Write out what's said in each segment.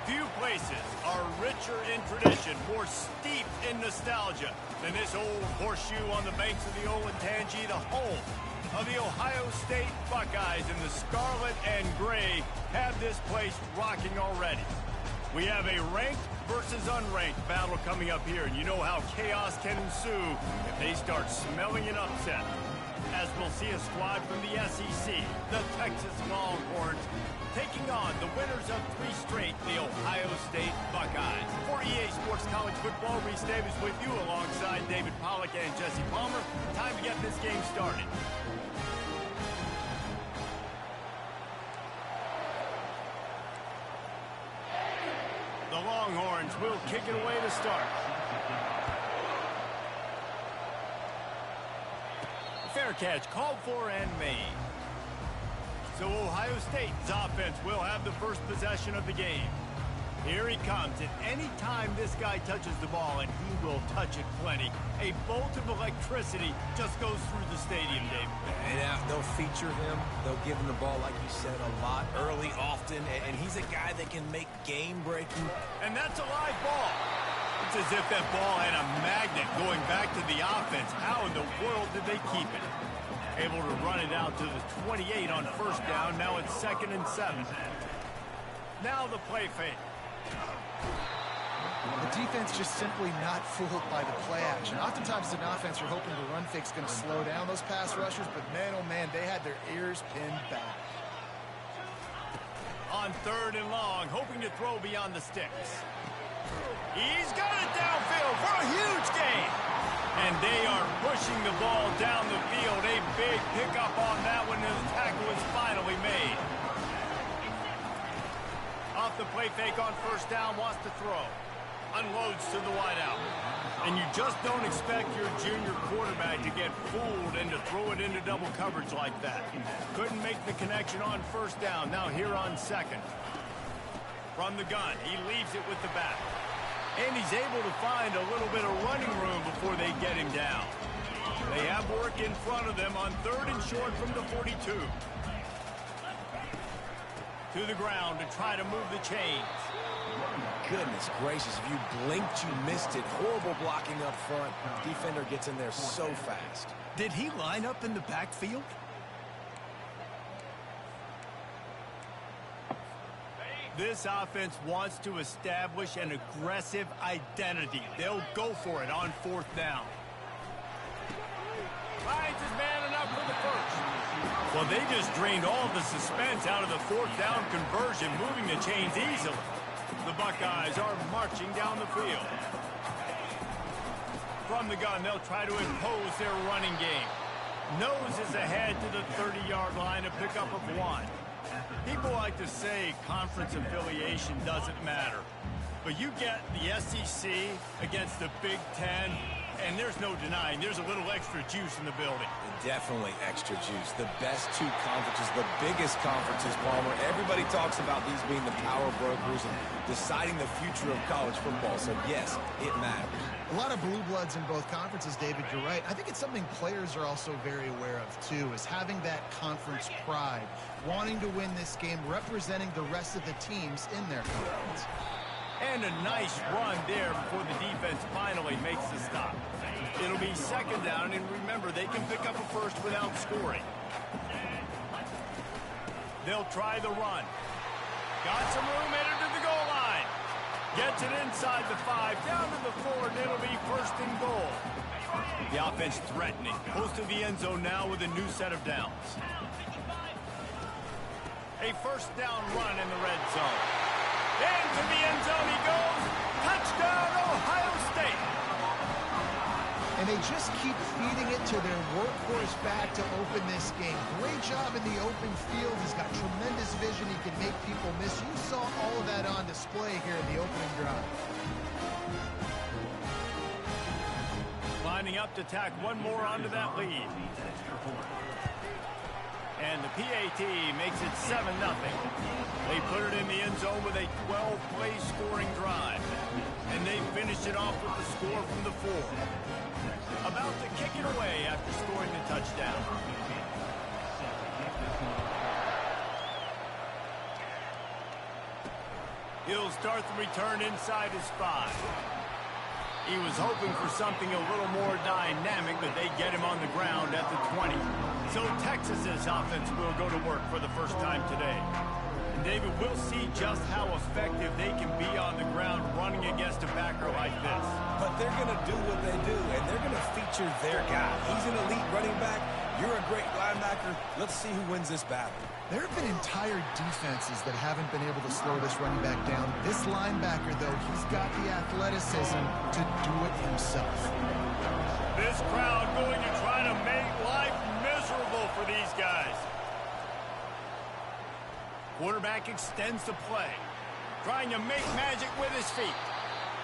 Few places are richer in tradition, more steeped in nostalgia than this old horseshoe on the banks of the Olentangy, the home of the Ohio State Buckeyes, and the scarlet and gray have this place rocking already. We have a ranked versus unranked battle coming up here, and you know how chaos can ensue if they start smelling an upset. As we'll see a squad from the SEC, the Texas Longhorns, taking on the winners of 3 straight, the Ohio State Buckeyes. For EA Sports College Football, Reese Davis with you alongside David Pollack and Jesse Palmer. Time to get this game started. The Longhorns will kick it away to start. Fair catch called for and made. So Ohio State's offense will have the first possession of the game. Here he comes, and any time this guy touches the ball, and he will touch it plenty, a bolt of electricity just goes through the stadium, David. And they'll feature him. They'll give him the ball, like you said, a lot, early, often, and he's a guy that can make game-breaking. And that's a live ball. It's as if that ball had a magnet going back to the offense. How in the world did they keep it? Able to run it out to the 28 on first down. Now it's 2nd and 7. Now the play fake. The defense just simply not fooled by the play action. Oftentimes, an offense, you're hoping the run fake's going to slow down those pass rushers, but man, oh man, they had their ears pinned back. On 3rd and long, hoping to throw beyond the sticks. He's got it downfield for a huge gain. And they are pushing the ball down the field. A big pickup on that one, and the tackle is finally made. Off the play fake on first down, wants to throw. Unloads to the wideout. And you just don't expect your junior quarterback to get fooled and to throw it into double coverage like that. Couldn't make the connection on first down. Now here on 2nd. From the gun, he leaves it with the back. And he's able to find a little bit of running room before they get him down. They have work in front of them on 3rd and short from the 42. To the ground to try to move the chains. Goodness gracious, if you blinked, you missed it. Horrible blocking up front. Defender gets in there so fast. Did he line up in the backfield? This offense wants to establish an aggressive identity. They'll go for it on 4th down. Finds his man enough for the first. Well, they just drained all the suspense out of the 4th down conversion, moving the chains easily. The Buckeyes are marching down the field. From the gun, they'll try to impose their running game. Nose is ahead to the 30-yard line, a pickup of 1. People like to say conference affiliation doesn't matter. But you get the SEC against the Big Ten, and there's no denying there's a little extra juice in the building. Definitely extra juice. The best 2 conferences, the biggest conferences, Palmer. Everybody talks about these being the power brokers and deciding the future of college football. So, yes, it matters. A lot of blue bloods in both conferences, David, you're right. I think it's something players are also very aware of, too, is having that conference pride, wanting to win this game, representing the rest of the teams in their conference. And a nice run there before the defense finally makes the stop. It'll be 2nd down, and remember, they can pick up a first without scoring. They'll try the run. Got some room headed to the goal line. Gets it inside the 5, down to the 4, and it'll be 1st and goal. The offense threatening. Close to the end zone now with a new set of downs. A 1st down run in the red zone. Into the end zone he goes. Touchdown, Ohio State. And they just keep feeding it to their workhorse back to open this game. Great job in the open field. He's got tremendous vision. He can make people miss. You saw all of that on display here in the opening drive. Lining up to tack one more onto that lead. And the PAT makes it 7-0. They put it in the end zone with a 12-play scoring drive. And they finished it off with the score from the 4. About to kick it away after scoring the touchdown. He'll start the return inside his 5. He was hoping for something a little more dynamic, but they get him on the ground at the 20. So Texas's offense will go to work for the first time today. And David, we'll see just how effective they can be on the ground running against a backer like this. But they're going to do what they do, and they're going to feature their guy. He's an elite running back. You're a great linebacker. Let's see who wins this battle. There have been entire defenses that haven't been able to slow this running back down. This linebacker, though, he's got the athleticism to do it himself. This crowd going to try to make life miserable for these guys. Quarterback extends the play, trying to make magic with his feet.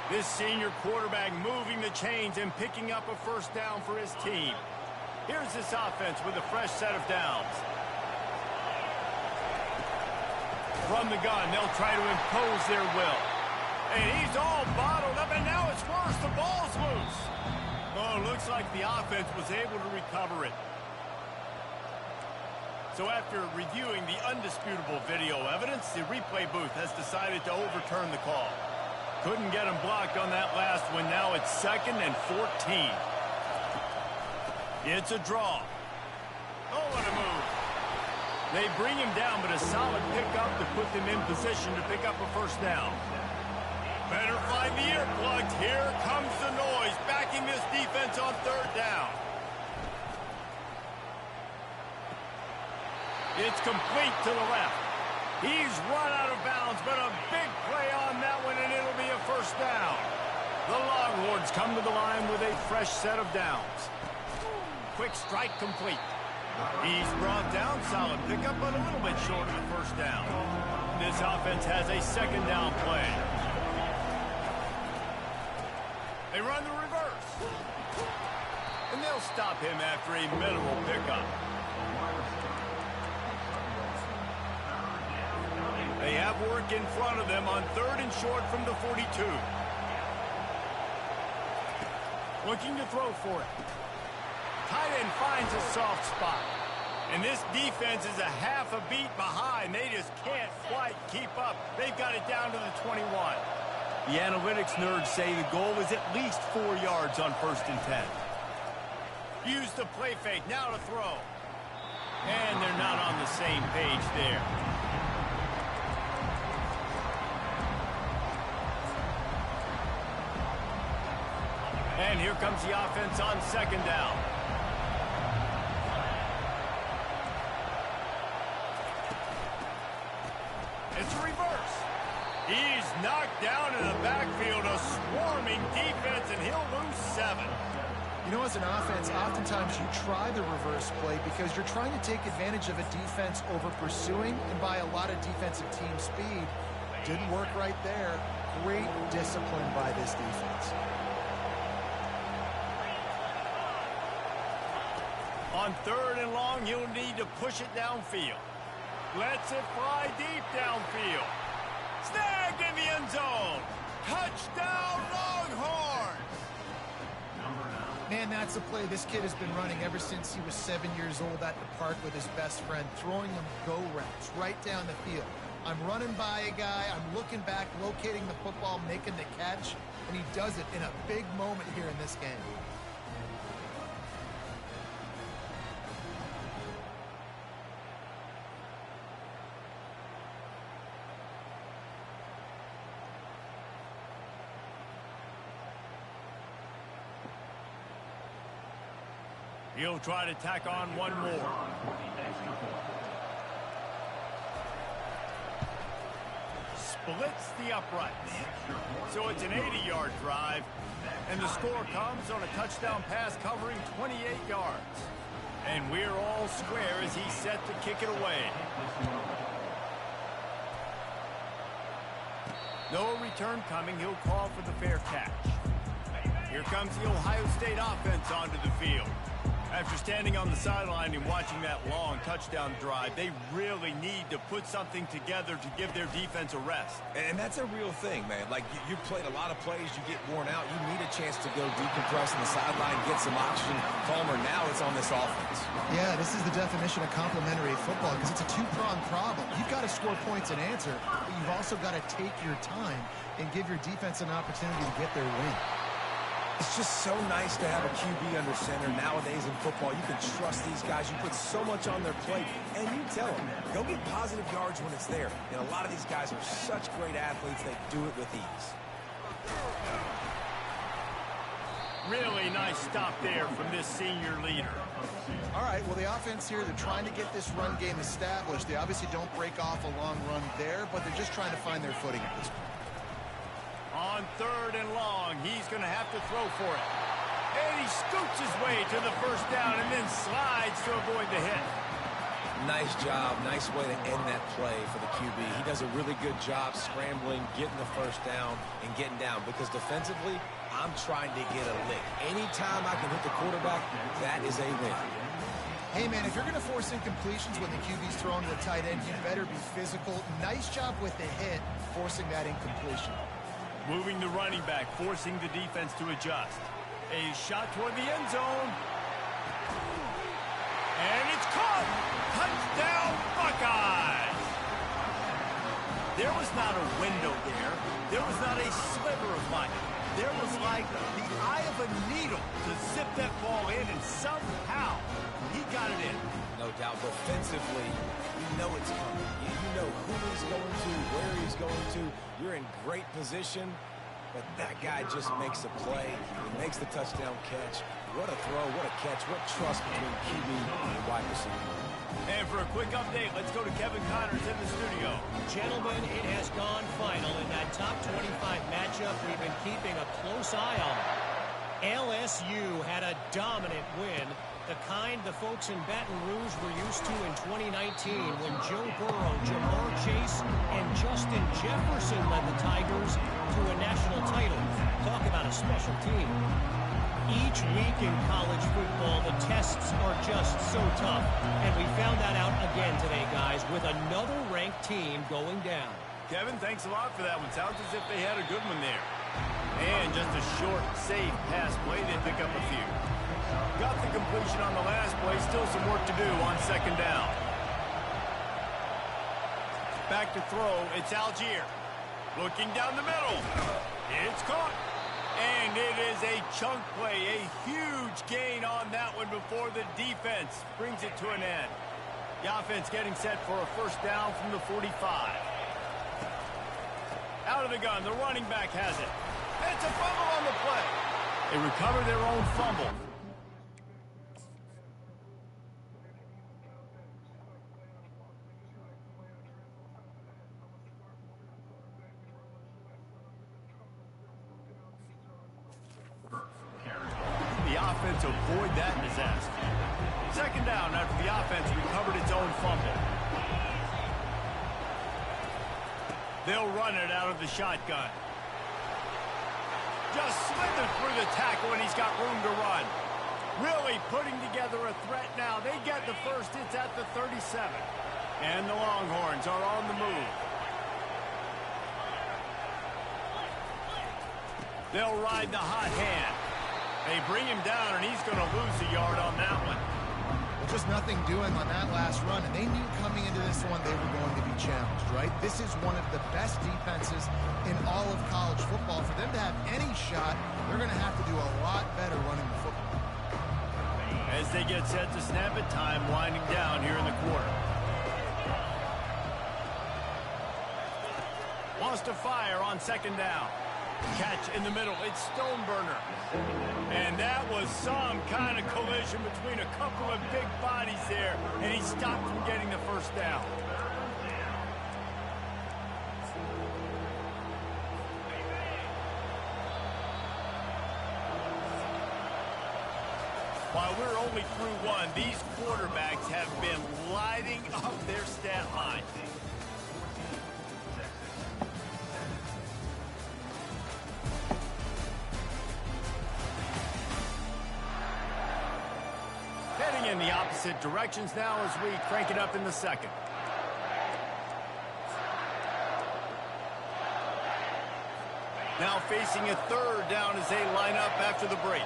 This senior quarterback moving the chains and picking up a first down for his team. Here's this offense with a fresh set of downs. From the gun, they'll try to impose their will. And he's all bottled up, and now it's worse. The ball's loose. Oh, looks like the offense was able to recover it. So after reviewing the undisputable video evidence, the replay booth has decided to overturn the call. Couldn't get him blocked on that last one. Now it's 2nd and 14. It's a draw. Oh, what a move. They bring him down, but a solid pickup to put them in position to pick up a first down. Better find the earplugs. Here comes the noise, backing this defense on 3rd down. It's complete to the left. He's run out of bounds, but a big play on that one, and it'll be a first down. The Longhorns come to the line with a fresh set of downs. Quick strike complete. He's brought down, solid pickup, but a little bit short of the first down. This offense has a 2nd down play. They run the reverse. And they'll stop him after a minimal pickup. They have work in front of them on 3rd and short from the 42. Looking to throw for it. Tight end finds a soft spot. And this defense is a half a beat behind. They just can't quite keep up. They've got it down to the 21. The analytics nerds say the goal is at least 4 yards on 1st and 10. Use the play fake, now to throw. And they're not on the same page there. And here comes the offense on 2nd down. It's a reverse. He's knocked down in the backfield, a swarming defense, and he'll lose 7. You know, as an offense, oftentimes you try the reverse play because you're trying to take advantage of a defense over pursuing and by a lot of defensive team speed. Didn't work right there. Great discipline by this defense. On 3rd and long, he'll need to push it downfield. Lets it fly deep downfield. Snagged in the end zone. Touchdown, Longhorns! Man, that's a play this kid has been running ever since he was 7 years old at the park with his best friend, throwing him go routes right down the field. I'm running by a guy, I'm looking back, locating the football, making the catch, and he does it in a big moment here in this game. He'll try to tack on one more. Splits the uprights. So it's an 80-yard drive, and the score comes on a touchdown pass covering 28 yards. And we're all square as he's set to kick it away. No return coming. He'll call for the fair catch. Here comes the Ohio State offense onto the field. After standing on the sideline and watching that long touchdown drive, they really need to put something together to give their defense a rest. And that's a real thing, man. Like, you've played a lot of plays, you get worn out, you need a chance to go decompress on the sideline, get some oxygen. Palmer, now it's on this offense. Yeah, this is the definition of complementary football because it's a two-pronged problem. You've got to score points and answer, but you've also got to take your time and give your defense an opportunity to get their win. It's just so nice to have a QB under center. Nowadays in football, you can trust these guys. You put so much on their plate, and you tell them, go get positive yards when it's there. And a lot of these guys are such great athletes, they do it with ease. Really nice stop there from this senior leader. All right, well, the offense here, they're trying to get this run game established. They obviously don't break off a long run there, but they're just trying to find their footing at this point. On 3rd and long, he's going to have to throw for it. And he scoots his way to the first down and then slides to avoid the hit. Nice job. Nice way to end that play for the QB. He does a really good job scrambling, getting the first down, and getting down. Because defensively, I'm trying to get a lick. Anytime I can hit the quarterback, that is a win. Hey, man, if you're going to force incompletions when the QB's throwing to the tight end, you better be physical. Nice job with the hit, forcing that incompletion. Moving the running back, forcing the defense to adjust. A shot toward the end zone. And it's caught! Touchdown, Buckeyes! There was not a window there. There was not a sliver of light. There was like the eye of a needle to zip that ball in, and somehow he got it in. No doubt. Defensively, you know it's coming. You know who he's going to, where he's going to. You're in great position, but that guy just makes a play. He makes the touchdown catch. What a throw, what a catch, what trust between QB and wide receiver. And for a quick update, let's go to Kevin Connors in the studio. Gentlemen, it has gone final in that top 25 matchup. We've been keeping a close eye on it. LSU had a dominant win, the kind the folks in Baton Rouge were used to in 2019 when Joe Burrow, Jamar Chase, and Justin Jefferson led the Tigers to a national title. Talk about a special team. Each week in college football, the tests are just so tough. And we found that out again today, guys, with another ranked team going down. Kevin, thanks a lot for that one. Sounds as if they had a good one there. And just a short, safe pass play. They pick up a few. Got the completion on the last play. Still some work to do on 2nd down. Back to throw. It's Algier. Looking down the middle. It's caught. And it is a chunk play. A huge gain on that one before the defense brings it to an end. The offense getting set for a first down from the 45. Out of the gun. The running back has it. And it's a fumble on the play. They recover their own fumble. The offense avoid that disaster. 2nd down after the offense recovered its own fumble. They'll run it out of the shotgun. Just slithered through the tackle, and he's got room to run. Really putting together a threat now. They get the first. It's at the 37. And the Longhorns are on the move. They'll ride the hot hand. They bring him down, and he's going to lose a yard on that one. Just nothing doing on that last run, and they knew coming into this one they were going to be challenged, right? This is one of the best defenses in all of college football. For them to have any shot, they're going to have to do a lot better running the football. As they get set to snap it, time winding down here in the quarter. Wants to fire on 2nd down. Catch in the middle. It's Stoneburner. And that was some kind of collision between a couple of big bodies there, and he stopped from getting the first down. While we're only through one, these quarterbacks have been lighting up their stat line. in the opposite directions now as we crank it up in the second. Now facing a third down as they line up after the break.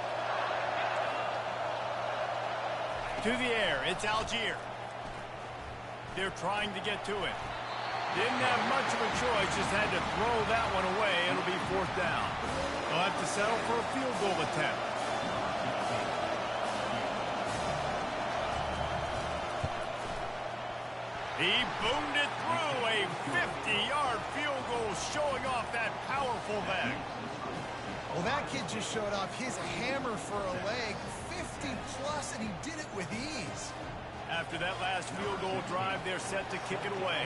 To the air, it's Algier. They're trying to get to it. Didn't have much of a choice, just had to throw that one away. It'll be fourth down. They'll have to settle for a field goal attempt. He boomed it through, a 50-yard field goal showing off that powerful leg. Well, that kid just showed off his hammer for a leg, 50-plus, and he did it with ease. After that last field goal drive, they're set to kick it away.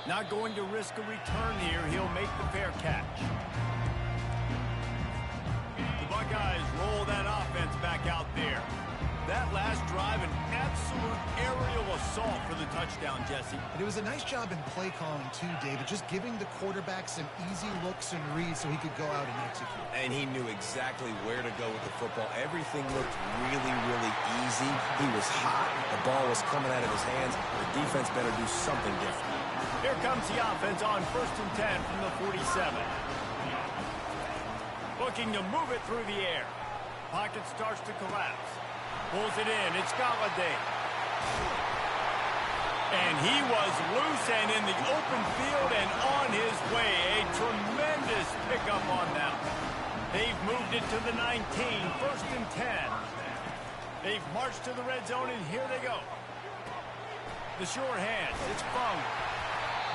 Not going to risk a return here. He'll make the fair catch. The Buckeyes roll that offense back out there. That last drive, an absolute aerial assault for the touchdown, Jesse. And it was a nice job in play calling, too, David, just giving the quarterback some easy looks and reads so he could go out and execute. And he knew exactly where to go with the football. Everything looked really, really easy. He was hot. The ball was coming out of his hands. The defense better do something different. Here comes the offense on 1st and 10 from the 47. Looking to move it through the air. Pocket starts to collapse. Pulls it in. It's Galladay. And he was loose and in the open field and on his way. A tremendous pickup on them. They've moved it to the 19. 1st and 10. They've marched to the red zone, and here they go. The short hand. It's Fung.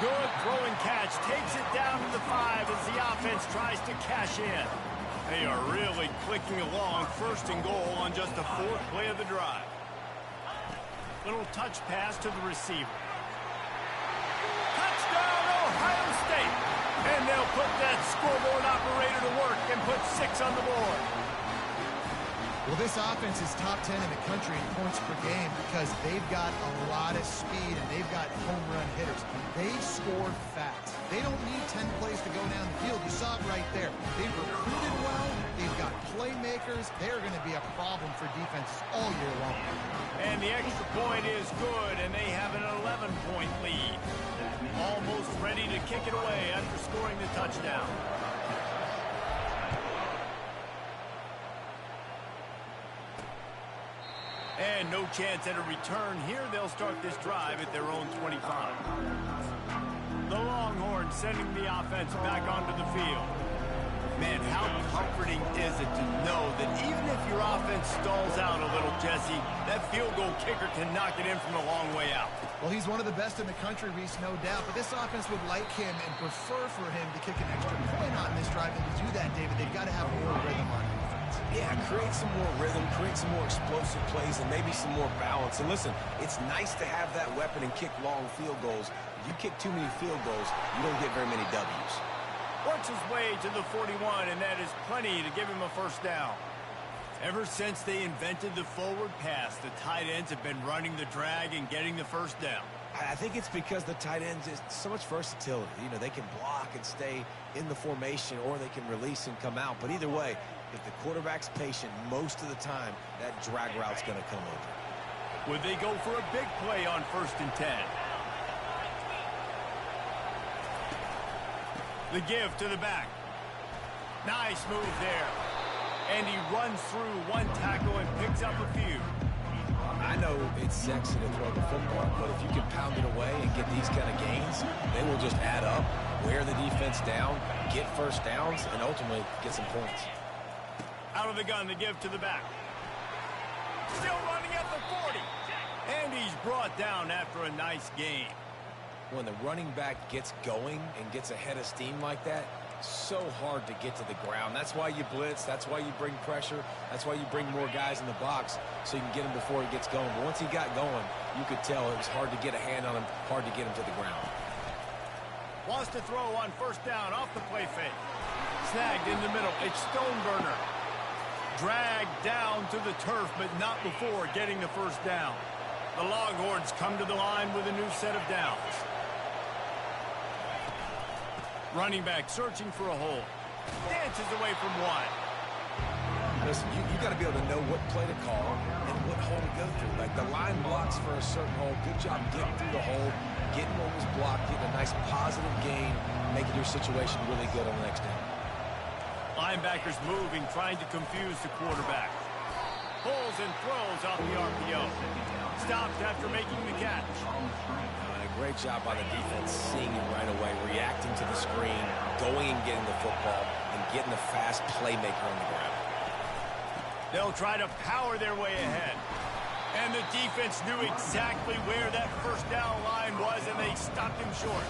Good throwing catch. Takes it down to the 5 as the offense tries to cash in. They are really clicking along. 1st and goal on just the 4th play of the drive. Little touch pass to the receiver. Touchdown, Ohio State! And they'll put that scoreboard operator to work and put 6 on the board. Well, this offense is top 10 in the country in points per game because they've got a lot of speed and they've got home run hitters. They score fast. They don't need 10 plays to go down the field. You saw it right there. They've recruited well. They've got playmakers. They're going to be a problem for defenses all year long. And the extra point is good, and they have an 11-point lead. Almost ready to kick it away after scoring the touchdown. And no chance at a return here. They'll start this drive at their own 25. The Longhorns sending the offense back onto the field. Man, how comforting is it to know that even if your offense stalls out a little, Jesse, that field goal kicker can knock it in from a long way out. Well, he's one of the best in the country, Reese, no doubt. But this offense would like him and prefer for him to kick an extra point on this drive. And to do that, David, they've got to have more rhythm on defense. Yeah, create some more rhythm, create some more explosive plays, and maybe some more balance. And listen, it's nice to have that weapon and kick long field goals. If you kick too many field goals, you don't get very many W's. Works his way to the 41, and that is plenty to give him a 1st down. Ever since they invented the forward pass, the tight ends have been running the drag and getting the 1st down. I think it's because the tight ends is so much versatility. You know, they can block and stay in the formation, or they can release and come out. But either way, if the quarterback's patient most of the time, that drag route's going to come over. Would they go for a big play on 1st and 10? The give to the back. Nice move there. And he runs through one tackle and picks up a few. I know it's sexy to throw the football, but if you can pound it away and get these kind of gains, they will just add up, wear the defense down, get 1st downs, and ultimately get some points. Out of the gun, the give to the back. Still running at the 40. And he's brought down after a nice game. When the running back gets going and gets ahead of steam like that, so hard to get to the ground. That's why you blitz. That's why you bring pressure. That's why you bring more guys in the box so you can get him before he gets going. But once he got going, you could tell it was hard to get a hand on him, hard to get him to the ground. Wants to throw on 1st down off the play fake. Snagged in the middle. It's Stoneburner. Dragged down to the turf, but not before getting the 1st down. The Longhorns come to the line with a new set of downs. Running back searching for a hole. Dances away from one. Listen, you got to be able to know what play to call and what hole to go through. Like the line blocks for a certain hole. Good job getting through the hole, getting what was blocked, getting a nice positive gain, making your situation really good on the next down. Linebackers moving, trying to confuse the quarterback. Pulls and throws off the RPO. Stopped after making the catch. A great job by the defense, seeing it right away, reacting to the screen, going and getting the football, and getting the fast playmaker on the ground. They'll try to power their way ahead. And the defense knew exactly where that first down line was, and they stopped him short.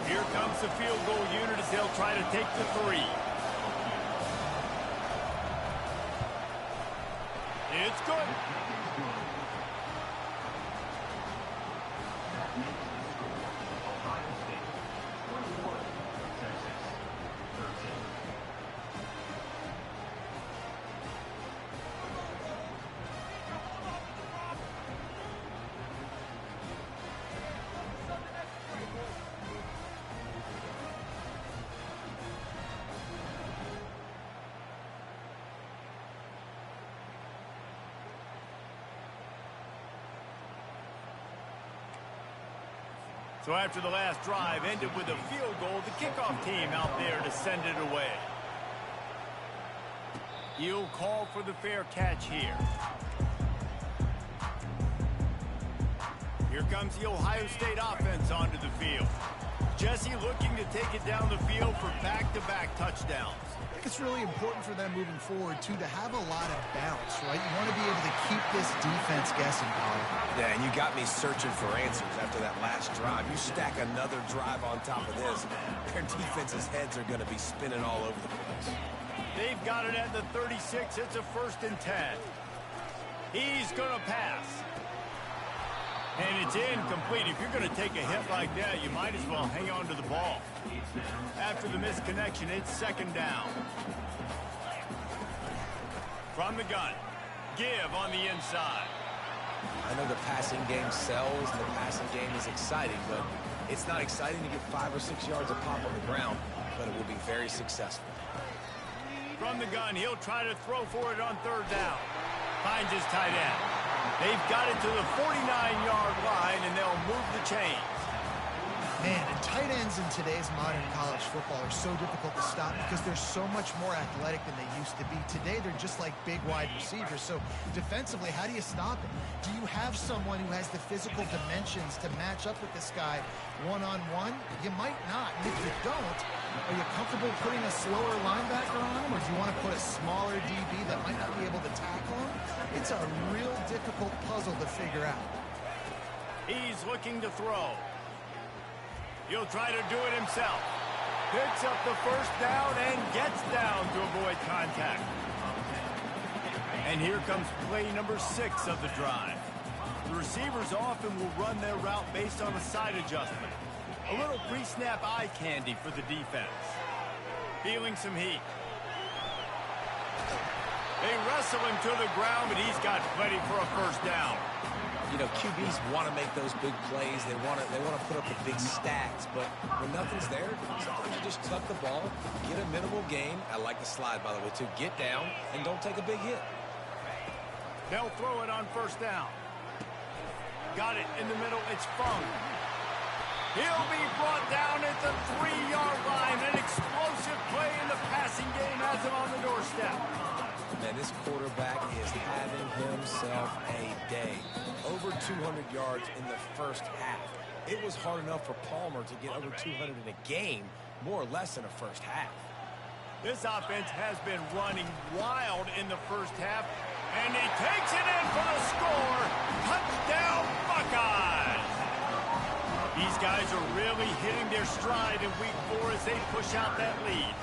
Here comes the field goal unit as they'll try to take the 3. It's good. So after the last drive ended with a field goal, the kickoff team out there to send it away. He'll call for the fair catch here. Here comes the Ohio State offense onto the field. Jesse looking to take it down the field for back-to-back touchdowns. I think it's really important for them moving forward, too, to have a lot of bounce, right? You want to be able to keep this defense guessing, Colin. Yeah, and you got me searching for answers after that last drive. You stack another drive on top of this, their defense's heads are going to be spinning all over the place. They've got it at the 36. It's a 1st and 10. He's going to pass. And it's incomplete. If you're going to take a hit like that, you might as well hang on to the ball. After the misconnection, it's 2nd down. From the gun, give on the inside. I know the passing game sells and the passing game is exciting, but it's not exciting to get 5 or 6 yards of pop on the ground, but it will be very successful. From the gun, he'll try to throw for it on 3rd down. Finds his tight end. They've got it to the 49-yard line, and they'll move the chains. Man, and tight ends in today's modern college football are so difficult to stop because they're so much more athletic than they used to be. Today, they're just like big wide receivers. So defensively, how do you stop it? Do you have someone who has the physical dimensions to match up with this guy one-on-one? You might not. And if you don't, are you comfortable putting a slower linebacker on him, or do you want to put a smaller DB that might not be able to tackle him? It's a real difficult puzzle to figure out. He's looking to throw. He'll try to do it himself. Picks up the 1st down and gets down to avoid contact. And here comes play number 6 of the drive. The receivers often will run their route based on a side adjustment. A little pre-snap eye candy for the defense. Feeling some heat. They wrestle him to the ground, but he's got plenty for a 1st down. You know, QBs want to make those big plays. They want to put up the big stats, but when nothing's there, sometimes you just tuck the ball, get a minimal gain. I like the slide, by the way, too. Get down and don't take a big hit. They'll throw it on 1st down. Got it in the middle. It's Fung. He'll be brought down at the 3-yard line. An explosive play in the passing game has him on the doorstep. Man, this quarterback is having himself a day. Over 200 yards in the 1st half. It was hard enough for Palmer to get over 200 in a game, more or less in a 1st half. This offense has been running wild in the 1st half, and he takes it in for the score. Touchdown, Buckeyes! These guys are really hitting their stride in week 4 as they push out that lead.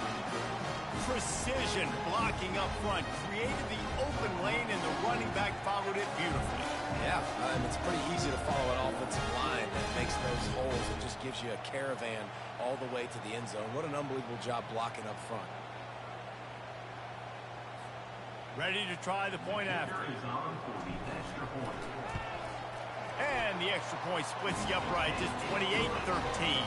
Precision blocking up front created the open lane, and the running back followed it beautifully. Yeah, it's pretty easy to follow an offensive line that makes those holes and just gives you a caravan all the way to the end zone. What an unbelievable job blocking up front. Ready to try the point after. And the extra point splits the uprights. It's 28-13.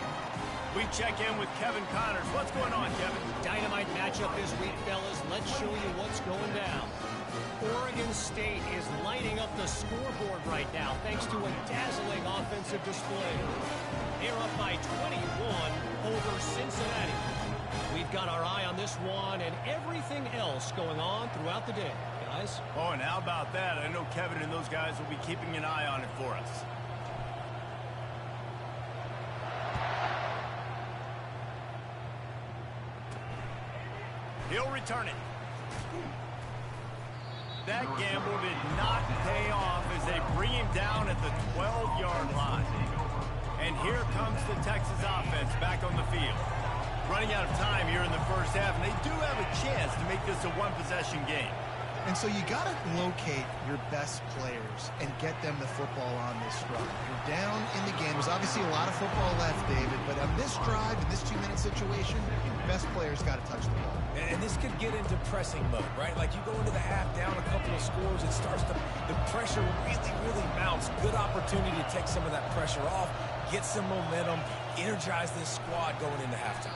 We check in with Kevin Connors. What's going on, Kevin? Dynamite match matchup this week, fellas. Let's show you what's going down. Oregon State is lighting up the scoreboard right now thanks to a dazzling offensive display. They're up by 21 over Cincinnati. We've got our eye on this one and everything else going on throughout the day, guys. Oh, and how about that? I know Kevin and those guys will be keeping an eye on it for us. He'll return it. That gamble did not pay off as they bring him down at the 12-yard line. And here comes the Texas offense back on the field. Running out of time here in the first half, and they do have a chance to make this a one-possession game. And so you got to locate your best players and get them the football on this drive. You're down in the game. There's obviously a lot of football left, David, but on this drive, in this 2-minute situation, your best players got to touch the ball. And this could get into pressing mode, right? Like you go into the half down a couple of scores, it starts to, the pressure really mounts. Good opportunity to take some of that pressure off, get some momentum, energize this squad going into halftime.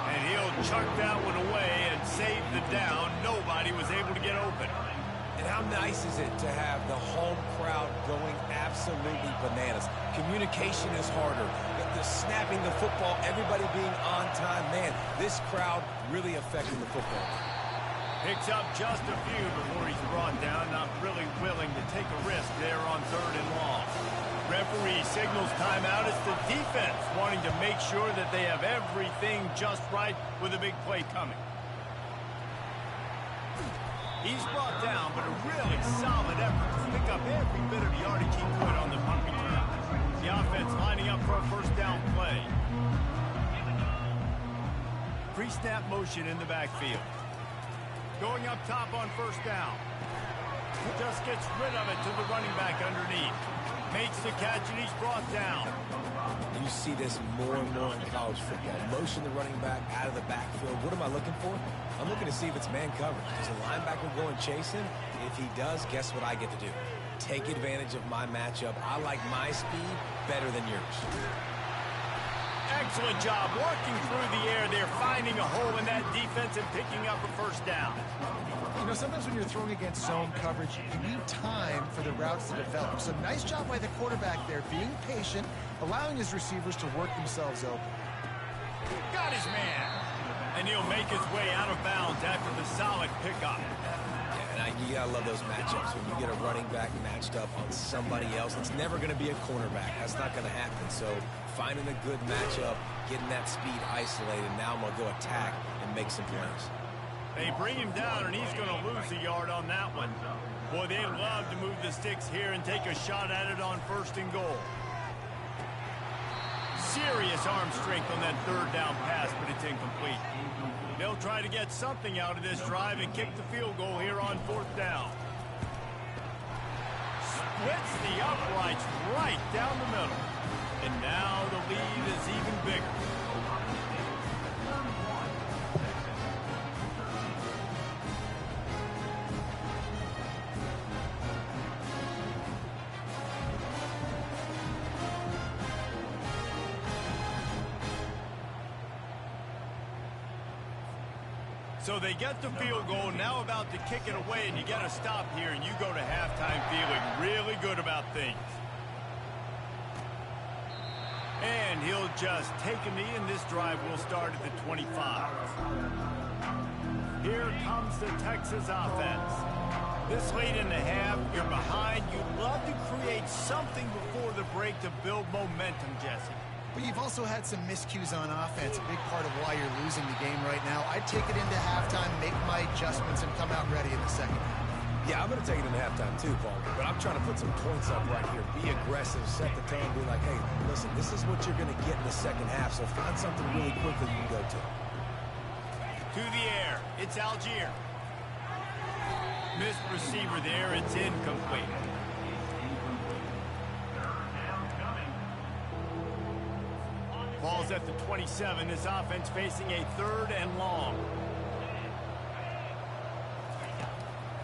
And he'll chuck that one away and save the down. Nobody was able to get open. And how nice is it to have the home crowd going absolutely bananas? Communication is harder. The snapping the football, everybody being on time. Man, this crowd really affecting the football. Picks up just a few before he's brought down. Not really willing to take a risk there on 3rd and long. Referee signals timeout. It's the defense wanting to make sure that they have everything just right with a big play coming. He's brought down, but a really solid effort to pick up every bit of yardage he could on the punt return. The offense lining up for a first down play. Pre-snap motion in the backfield. Going up top on first down. Just gets rid of it to the running back underneath. Makes the catch, and he's brought down. You see this more and more in college football. Motion the running back out of the backfield. What am I looking for? I'm looking to see if it's man coverage. Does the linebacker go and chase him? If he does, guess what I get to do? Take advantage of my matchup. I like my speed better than yours. Excellent job working through the air there, finding a hole in that defense and picking up a first down. You know, sometimes when you're throwing against zone coverage, you need time for the routes to develop. So nice job by the quarterback there, being patient, allowing his receivers to work themselves open. Got his man. And he'll make his way out of bounds after the solid pickup. Yeah, and you gotta love those matchups. When you get a running back matched up on somebody else, it's never gonna be a cornerback. That's not gonna happen. So finding a good matchup, getting that speed isolated, now I'm gonna go attack and make some plays. They bring him down, and he's going to lose a yard on that one. Boy, they love to move the sticks here and take a shot at it on 1st and goal. Serious arm strength on that 3rd down pass, but it's incomplete. They'll try to get something out of this drive and kick the field goal here on 4th down. Splits the uprights right down the middle. And now the lead is even bigger. So they get the field goal, now about to kick it away, and you got to stop here, and you go to halftime feeling really good about things. And he'll just take a knee, and this drive will start at the 25. Here comes the Texas offense. This late in the half, you're behind. You'd love to create something before the break to build momentum, Jesse. But you've also had some miscues on offense, a big part of why you're losing the game right now. I'd take it into halftime, make my adjustments, and come out ready in the second half. Yeah, I'm going to take it into halftime too, Paul. But I'm trying to put some points up right here. Be aggressive, set the tone, be like, hey, listen, this is what you're going to get in the second half, so find something really quickly you can go to. To the air, it's Algier. Missed receiver there, it's incomplete. Ball's at the 27. This offense facing a 3rd and long.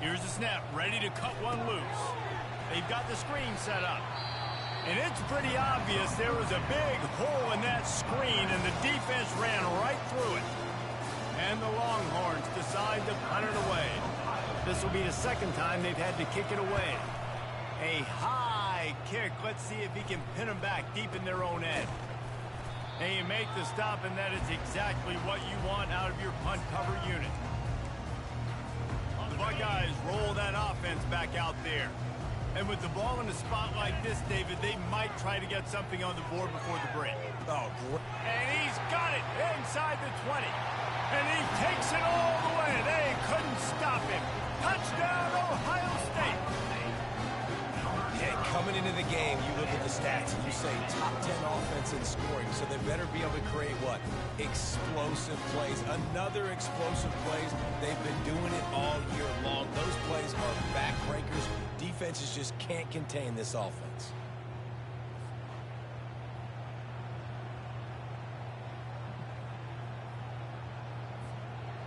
Here's the snap, ready to cut one loose. They've got the screen set up. And it's pretty obvious there was a big hole in that screen, and the defense ran right through it. And the long to punt it away. This will be the second time they've had to kick it away. A high kick. Let's see if he can pin them back deep in their own end. And you make the stop, and that is exactly what you want out of your punt cover unit. The Buckeyes roll that offense back out there. And with the ball in a spot like this, David, they might try to get something on the board before the break. Oh, great. And he's got it inside the 20. And he takes it all the way. They couldn't stop him. Touchdown, Ohio State. Yeah, coming into the game, you look at the stats and you say top 10 offense in scoring, so they better be able to create what? Explosive plays. Another explosive plays. They've been doing it all year long. Those plays are backbreakers. Defenses just can't contain this offense.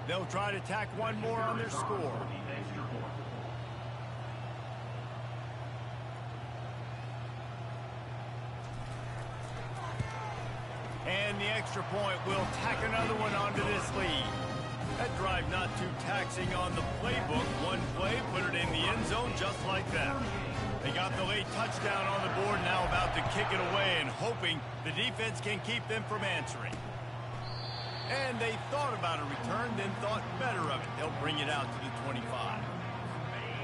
They'll try to tack one more on their score. And the extra point will tack another one onto this lead. That drive not too taxing on the playbook. One play, put it in the end zone just like that. They got the late touchdown on the board, now about to kick it away and hoping the defense can keep them from answering. And they thought about a return, then thought better of it. They'll bring it out to the 25.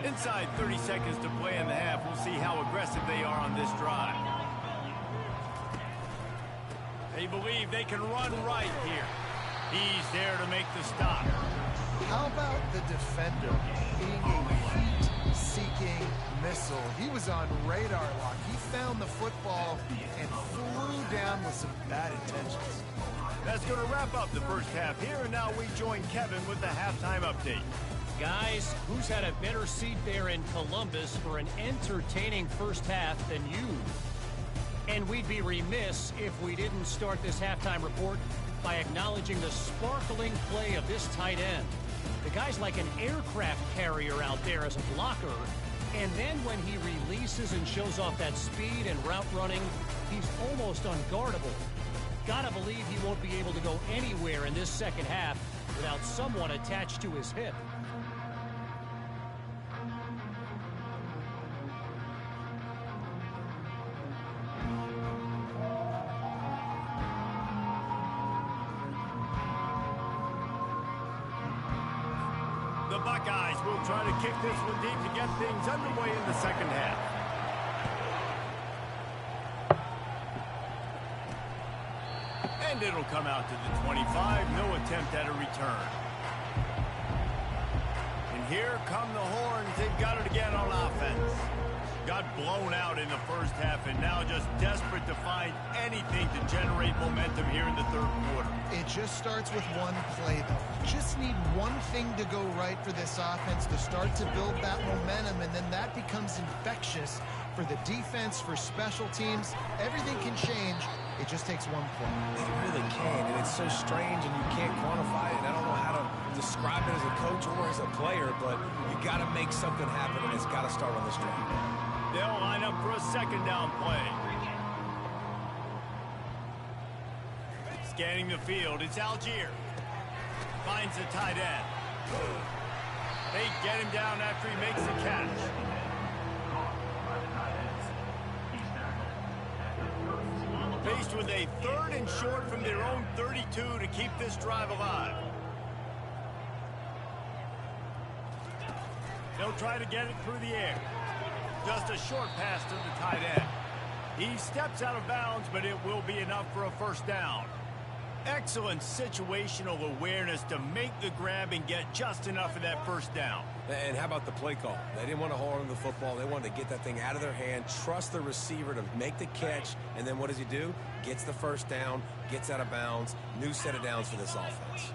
Inside 30 seconds to play in the half. We'll see how aggressive they are on this drive. They believe they can run right here. He's there to make the stop. How about the defender being a heat-seeking missile? He was on radar lock. He found the football and flew down with some bad intentions. That's going to wrap up the first half here, and now we join Kevin with the halftime update. Guys, who's had a better seat there in Columbus for an entertaining first half than you? And we'd be remiss if we didn't start this halftime report by acknowledging the sparkling play of this tight end. The guy's like an aircraft carrier out there as a blocker, and then when he releases and shows off that speed and route running, he's almost unguardable. Gotta believe he won't be able to go anywhere in this second half without someone attached to his hip. The Buckeyes will try to kick this one deep to get things underway in the second half. And it'll come out to the 25. No attempt at a return. And here come the horns. They've got it again on offense. Got blown out in the first half and now just desperate to find anything to generate momentum here in the third quarter. It just starts with one play, though. You just need one thing to go right for this offense to start to build that momentum, and then that becomes infectious for the defense, for special teams. Everything can change. It just takes one play. It really can, and it's so strange, and you can't quantify it. I don't know how to describe it as a coach or as a player, but you got to make something happen, and it's got to start on this drive. They'll line up for a second down play. Scanning the field, it's Algier. Finds the tight end. They get him down after he makes the catch. Faced with a third and short from their own 32 to keep this drive alive. They'll try to get it through the air. Just a short pass to the tight end. He steps out of bounds, but it will be enough for a first down. Excellent situational awareness to make the grab and get just enough of that first down. And how about the play call? They didn't want to hold on to the football. They wanted to get that thing out of their hand, trust the receiver to make the catch, and then what does he do? Gets the first down, gets out of bounds. New set of downs for this offense.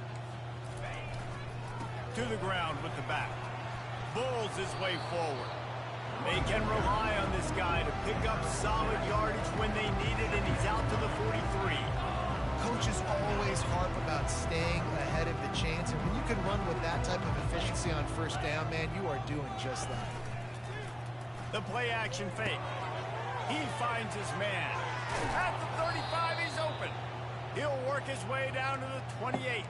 To the ground with the back. Bulls his way forward. They can rely on this guy to pick up solid yardage when they need it, and he's out to the 43. Coaches always harp about staying ahead of the chains, and when you can run with that type of efficiency on first down, man, you are doing just that. The play action fake. He finds his man. At the 35, he's open. He'll work his way down to the 28.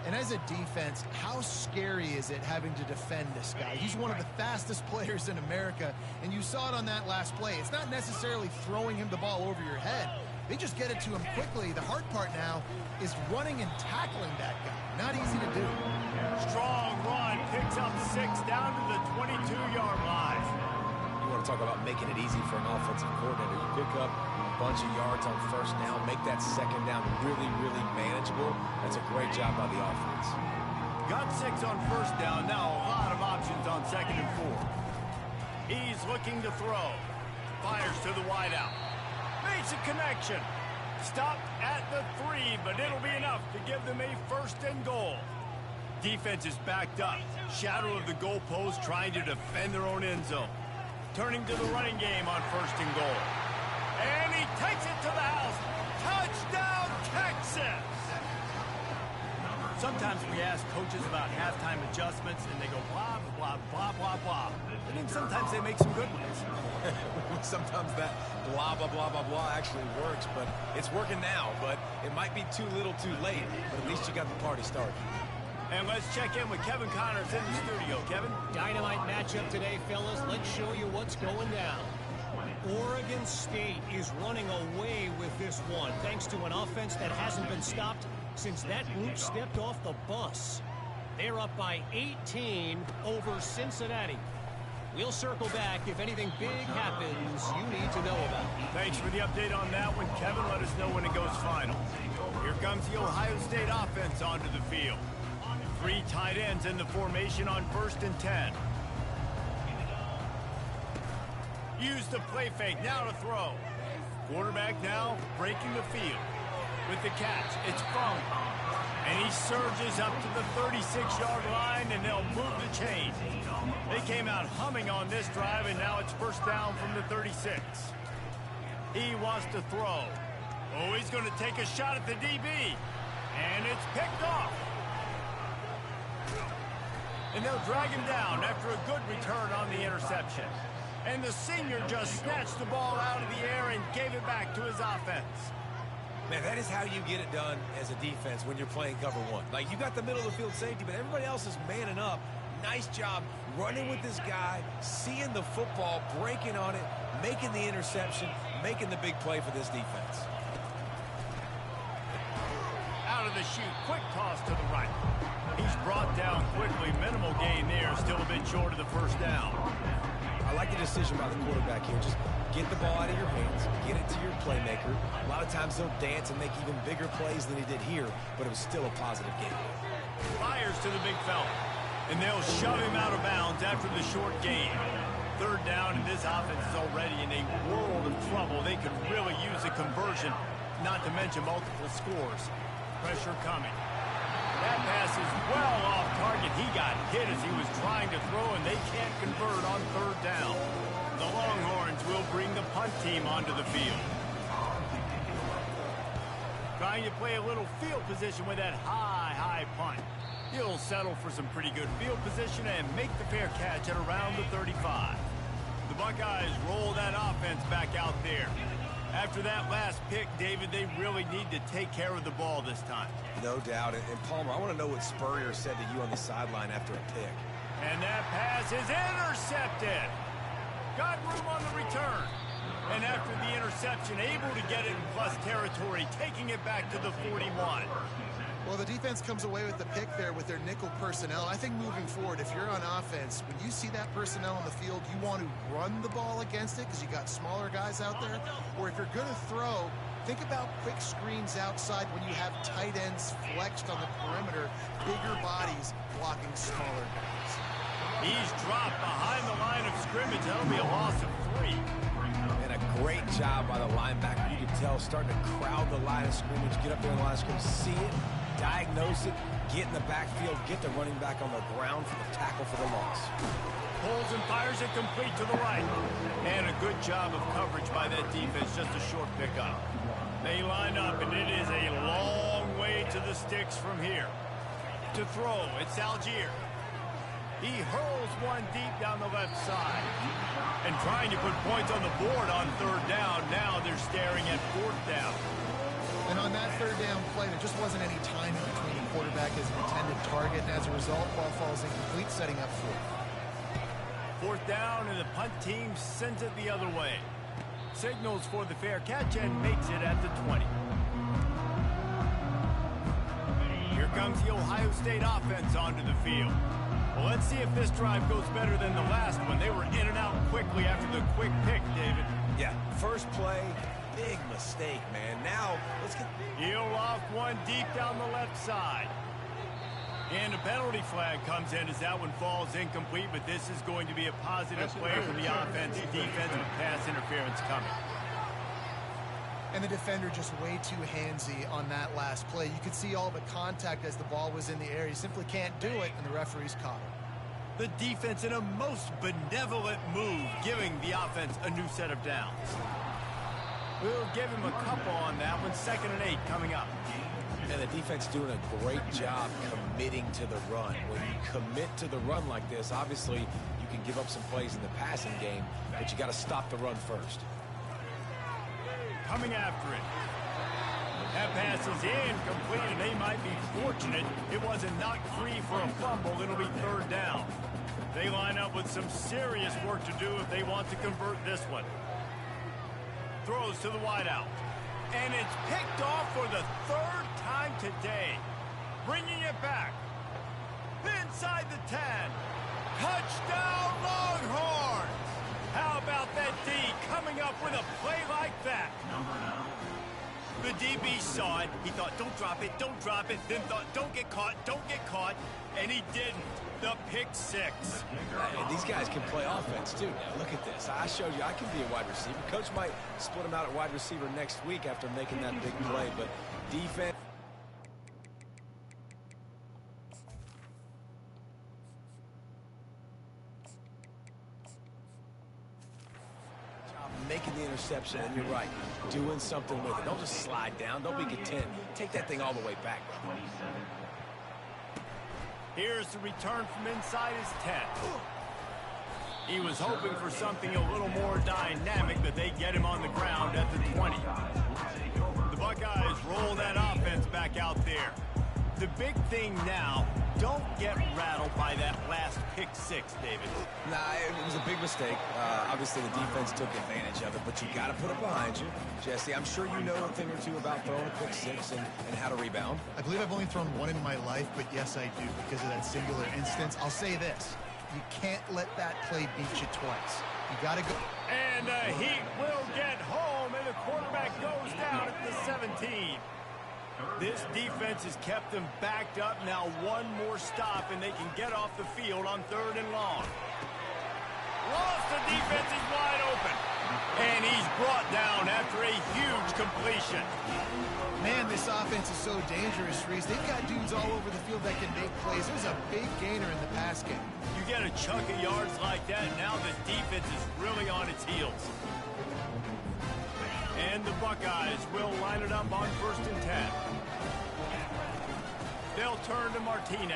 And as a defense, how scary is it having to defend this guy? He's one of the fastest players in America, and you saw it on that last play. It's not necessarily throwing him the ball over your head. They just get it to him quickly. The hard part now is running and tackling that guy. Not easy to do. Strong run, picks up 6 down to the 22-yard line. You want to talk about making it easy for an offensive coordinator. You pick up a bunch of yards on first down, make that second down really, really manageable. That's a great job by the offense. Got 6 on first down. Now a lot of options on 2nd and 4. He's looking to throw. Fires to the wideout. Makes a connection. Stopped at the 3, but it'll be enough to give them a 1st and goal. Defense is backed up. Shadow of the goalpost, trying to defend their own end zone. Turning to the running game on 1st and goal. And he takes it to the house. Touchdown, Texas! Sometimes we ask coaches about halftime adjustments, and they go blah, blah, blah, blah, blah. And then sometimes they make some good ones. Sometimes that blah, blah, blah, blah, blah actually works, but it's working now. But it might be too little too late, but at least you got the party started. And let's check in with Kevin Connors in the studio. Kevin? Dynamite matchup today, fellas. Let's show you what's going down. Oregon State is running away with this one, thanks to an offense that hasn't been stopped since that group stepped off the bus. They're up by 18 over Cincinnati. We'll circle back if anything big happens you need to know about. Thanks for the update on that one, Kevin. Let us know when it goes final. Here comes the Ohio State offense onto the field. 3 tight ends in the formation on 1st and 10. Use the play fake, now to throw. Quarterback now breaking the field. With the catch, it's Funk. And he surges up to the 36-yard line, and they'll move the chain. They came out humming on this drive, and now it's 1st down from the 36. He wants to throw. Oh, he's going to take a shot at the DB. And it's picked off. And they'll drag him down after a good return on the interception. And the senior just snatched the ball out of the air and gave it back to his offense. Man, that is how you get it done as a defense when you're playing cover 1. Like, you got the middle of the field safety, but everybody else is manning up. Nice job running with this guy, seeing the football, breaking on it, making the interception, making the big play for this defense. Out of the chute, quick toss to the right. He's brought down quickly. Minimal gain there, still a bit short of the 1st down. I like the decision by the quarterback here. Just get the ball out of your hands, get it to your playmaker. A lot of times they'll dance and make even bigger plays than he did here, but it was still a positive game. Fires to the big fella, and they'll shove him out of bounds after the short gain. 3rd down, and this offense is already in a world of trouble. They could really use a conversion, not to mention multiple scores. Pressure coming. That pass is well off target. He got hit as he was trying to throw, and they can't convert on 3rd down. The Longhorns will bring the punt team onto the field. Trying to play a little field position with that high punt. He'll settle for some pretty good field position and make the fair catch at around the 35. The Buckeyes roll that offense back out there. After that last pick, David, they really need to take care of the ball this time. No doubt. And Palmer, I want to know what Spurrier said to you on the sideline after a pick. And that pass is intercepted. Got room on the return. And after the interception, able to get it in plus territory, taking it back to the 41. Well, the defense comes away with the pick there with their nickel personnel. I think moving forward, if you're on offense, when you see that personnel on the field, you want to run the ball against it because you got smaller guys out there. Or if you're going to throw, think about quick screens outside when you have tight ends flexed on the perimeter, bigger bodies blocking smaller guys. He's dropped behind the line of scrimmage. That'll be a loss of 3. And a great job by the linebacker. You can tell starting to crowd the line of scrimmage, get up there in the line of scrimmage, see it, diagnose it, get in the backfield, get the running back on the ground for the tackle for the loss. Pulls and fires it complete to the right. And a good job of coverage by that defense, just a short pickup. They line up, and it is a long way to the sticks from here. To throw, it's Algier. He hurls one deep down the left side. And trying to put points on the board on 3rd down. Now they're staring at 4th down. And on that third down play, there just wasn't any timing between the quarterback and his intended target, and as a result, ball falls incomplete, setting up fourth. 4th down, and the punt team sends it the other way. Signals for the fair catch and makes it at the 20. Here comes the Ohio State offense onto the field. Well, let's see if this drive goes better than the last one. They were in and out quickly after the quick pick, David. Yeah, first play, big mistake, man. Now, let's get... He'll off one deep down the left side. And a penalty flag comes in as that one falls incomplete, but this is going to be a positive play for the offense. Defensive pass interference coming. And the defender just way too handsy on that last play. You could see all the contact as the ball was in the air. You simply can't do it, and the referee's caught it. The defense in a most benevolent move, giving the offense a new set of downs. We'll give him a couple on that one. 2nd and 8 coming up. And the defense doing a great job committing to the run. When you commit to the run like this, obviously you can give up some plays in the passing game, but you got to stop the run first. Coming after it. That pass is incomplete, and they might be fortunate it wasn't knocked free for a fumble. It'll be 3rd down. They line up with some serious work to do if they want to convert this one. Throws to the wideout. And it's picked off for the 3rd time today. Bringing it back. Inside the 10. Touchdown, Longhorns! How about that D coming up with a play like that? The DB saw it. He thought, don't drop it, don't drop it. Then thought, don't get caught, don't get caught. And he didn't. The pick 6. And these guys can play offense, too. Now, look at this. I showed you I can be a wide receiver. Coach might split him out at wide receiver next week after making that big play. But defense... making the interception, and you're right, doing something with it. Don't just slide down. Don't be content. Take that thing all the way back. Here's the return from inside his 10. He was hoping for something a little more dynamic, but they get him on the ground at the 20. The Buckeyes roll that offense back out there. The big thing now, don't get rattled by that last pick 6, David. Nah, it was a big mistake. Obviously, the defense took advantage of it, but you got to put it behind you. Jesse, I'm sure you know a thing or two about throwing a pick 6 and how to rebound. I believe I've only thrown one in my life, but yes, I do because of that singular instance. I'll say this. You can't let that play beat you twice. You got to go. And the Heat will get home, and the quarterback goes down at the 17. This defense has kept them backed up. Now one more stop, and they can get off the field on 3rd and long. Lost, the defense is wide open. And he's brought down after a huge completion. Man, this offense is so dangerous, Reese. They've got dudes all over the field that can make plays. There's a big gainer in the pass game. You get a chunk of yards like that, now the defense is really on its heels. And the Buckeyes will line it up on 1st and 10. They'll turn to Martinez.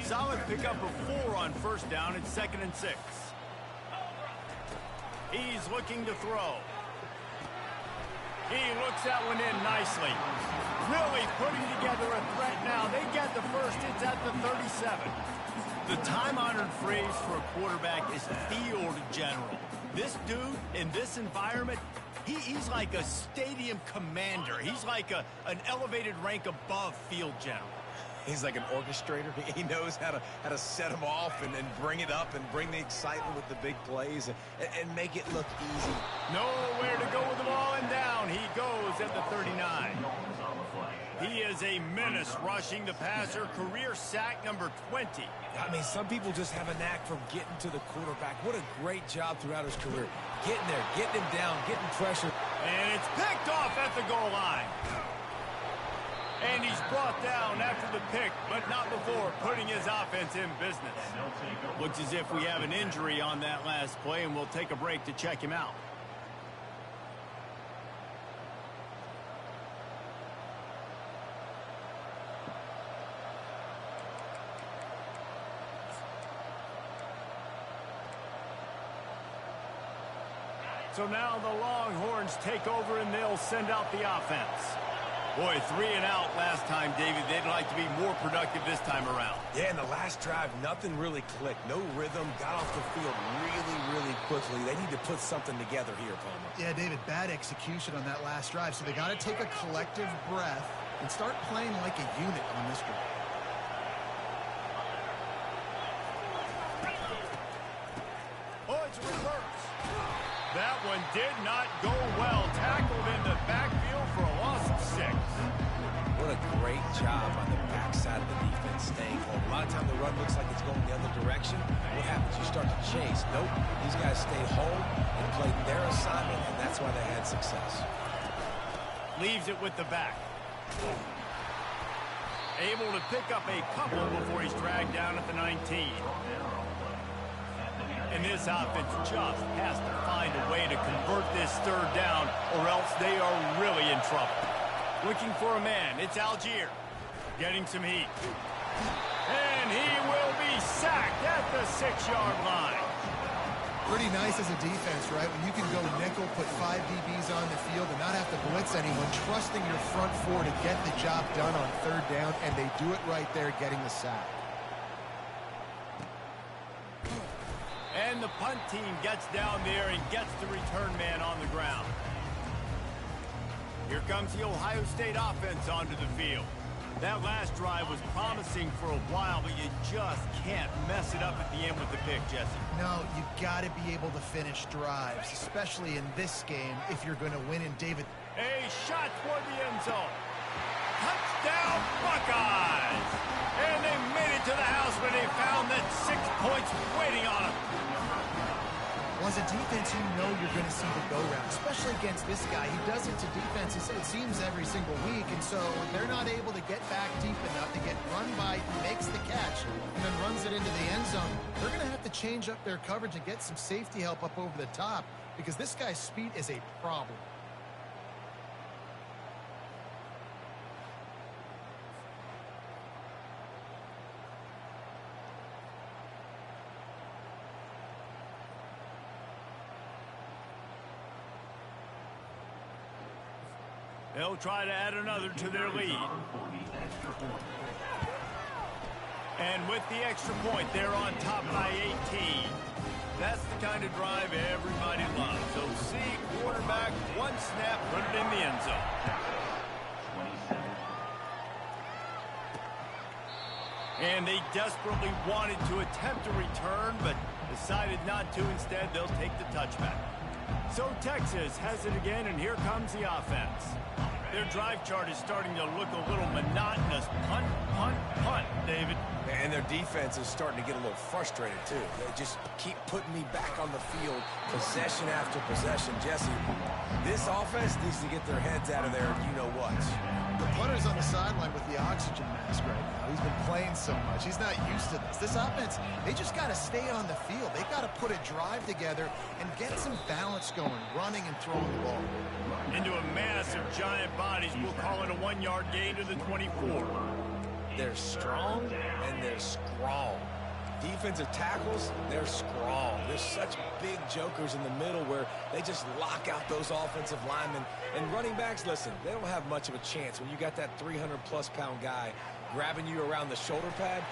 Solid pickup of 4 on 1st down. It's 2nd and 6. He's looking to throw. He looks that one in nicely. Really putting together a threat now. They get the first. It's at the 37. The time-honored phrase for a quarterback is field general. This dude, in this environment, he's like a stadium commander. He's like an elevated rank above field general. He's like an orchestrator. He knows how to set them off and bring it up and bring the excitement with the big plays and make it look easy. Nowhere to go with the ball, and down he goes at the 39. He is a menace rushing the passer. Career sack number 20. I mean, some people just have a knack for getting to the quarterback. What a great job throughout his career. Getting there, getting him down, getting pressure. And it's picked off at the goal line. And he's brought down after the pick, but not before putting his offense in business. Looks as if we have an injury on that last play, and we'll take a break to check him out. So now the Longhorns take over and they'll send out the offense. Boy, 3 and out last time, David. They'd like to be more productive this time around. Yeah, in the last drive, nothing really clicked. No rhythm, got off the field really quickly. They need to put something together here, Palmer. Yeah, David, bad execution on that last drive. So they got to take a collective breath and start playing like a unit on this drive. Oh, it's a reverse. That one did not go well. Tackled in the backfield for a loss of 6. What a great job on the backside of the defense staying home. A lot of time the run looks like it's going the other direction. What happens? You start to chase. Nope. These guys stayed home and played their assignment, and that's why they had success. Leaves it with the back. Able to pick up a couple before he's dragged down at the 19. And this offense just has to find a way to convert this 3rd down, or else they are really in trouble. Looking for a man, it's Algier. Getting some heat. And he will be sacked at the 6-yard line. Pretty nice as a defense, right? When you can go nickel, put 5 DBs on the field and not have to blitz anyone, trusting your front 4 to get the job done on 3rd down, and they do it right there, getting the sack. And the punt team gets down there and gets the return man on the ground. Here comes the Ohio State offense onto the field. That last drive was promising for a while, but you just can't mess it up at the end with the pick, Jesse. No, you got to be able to finish drives, especially in this game if you're going to win. And David, a shot toward the end zone. Touchdown, Buckeyes! And they made it to the house when they found that 6 points waiting on them. well, as a defense, you know you're going to see the go-round, especially against this guy. He does it to defenses, it seems, every single week, and so they're not able to get back deep enough to get run by. He makes the catch and then runs it into the end zone. They're going to have to change up their coverage and get some safety help up over the top because this guy's speed is a problem. They'll try to add another to their lead. And with the extra point, they're on top by 18. That's the kind of drive everybody loves. So see, quarterback, one snap, put it in the end zone. And they desperately wanted to attempt a return, but decided not to. Instead, they'll take the touchback. So Texas has it again, and here comes the offense. Their drive chart is starting to look a little monotonous. Punt, punt, punt, David. And their defense is starting to get a little frustrated, too. They just keep putting me back on the field, possession after possession. Jesse, this offense needs to get their heads out of there, you-know-what. The punter's on the sideline with the oxygen mask right now. He's been playing so much. He's not used to this. This offense, they just got to stay on the field. They got to put a drive together and get some balance going, running and throwing the ball. Into a mass of giant bodies. We'll call it a 1-yard gain to the 24. They're strong and they're strong. Defensive tackles, they're strong. There's such big jokers in the middle where they just lock out those offensive linemen. And running backs, listen, they don't have much of a chance when you got that 300-plus pound guy grabbing you around the shoulder pad.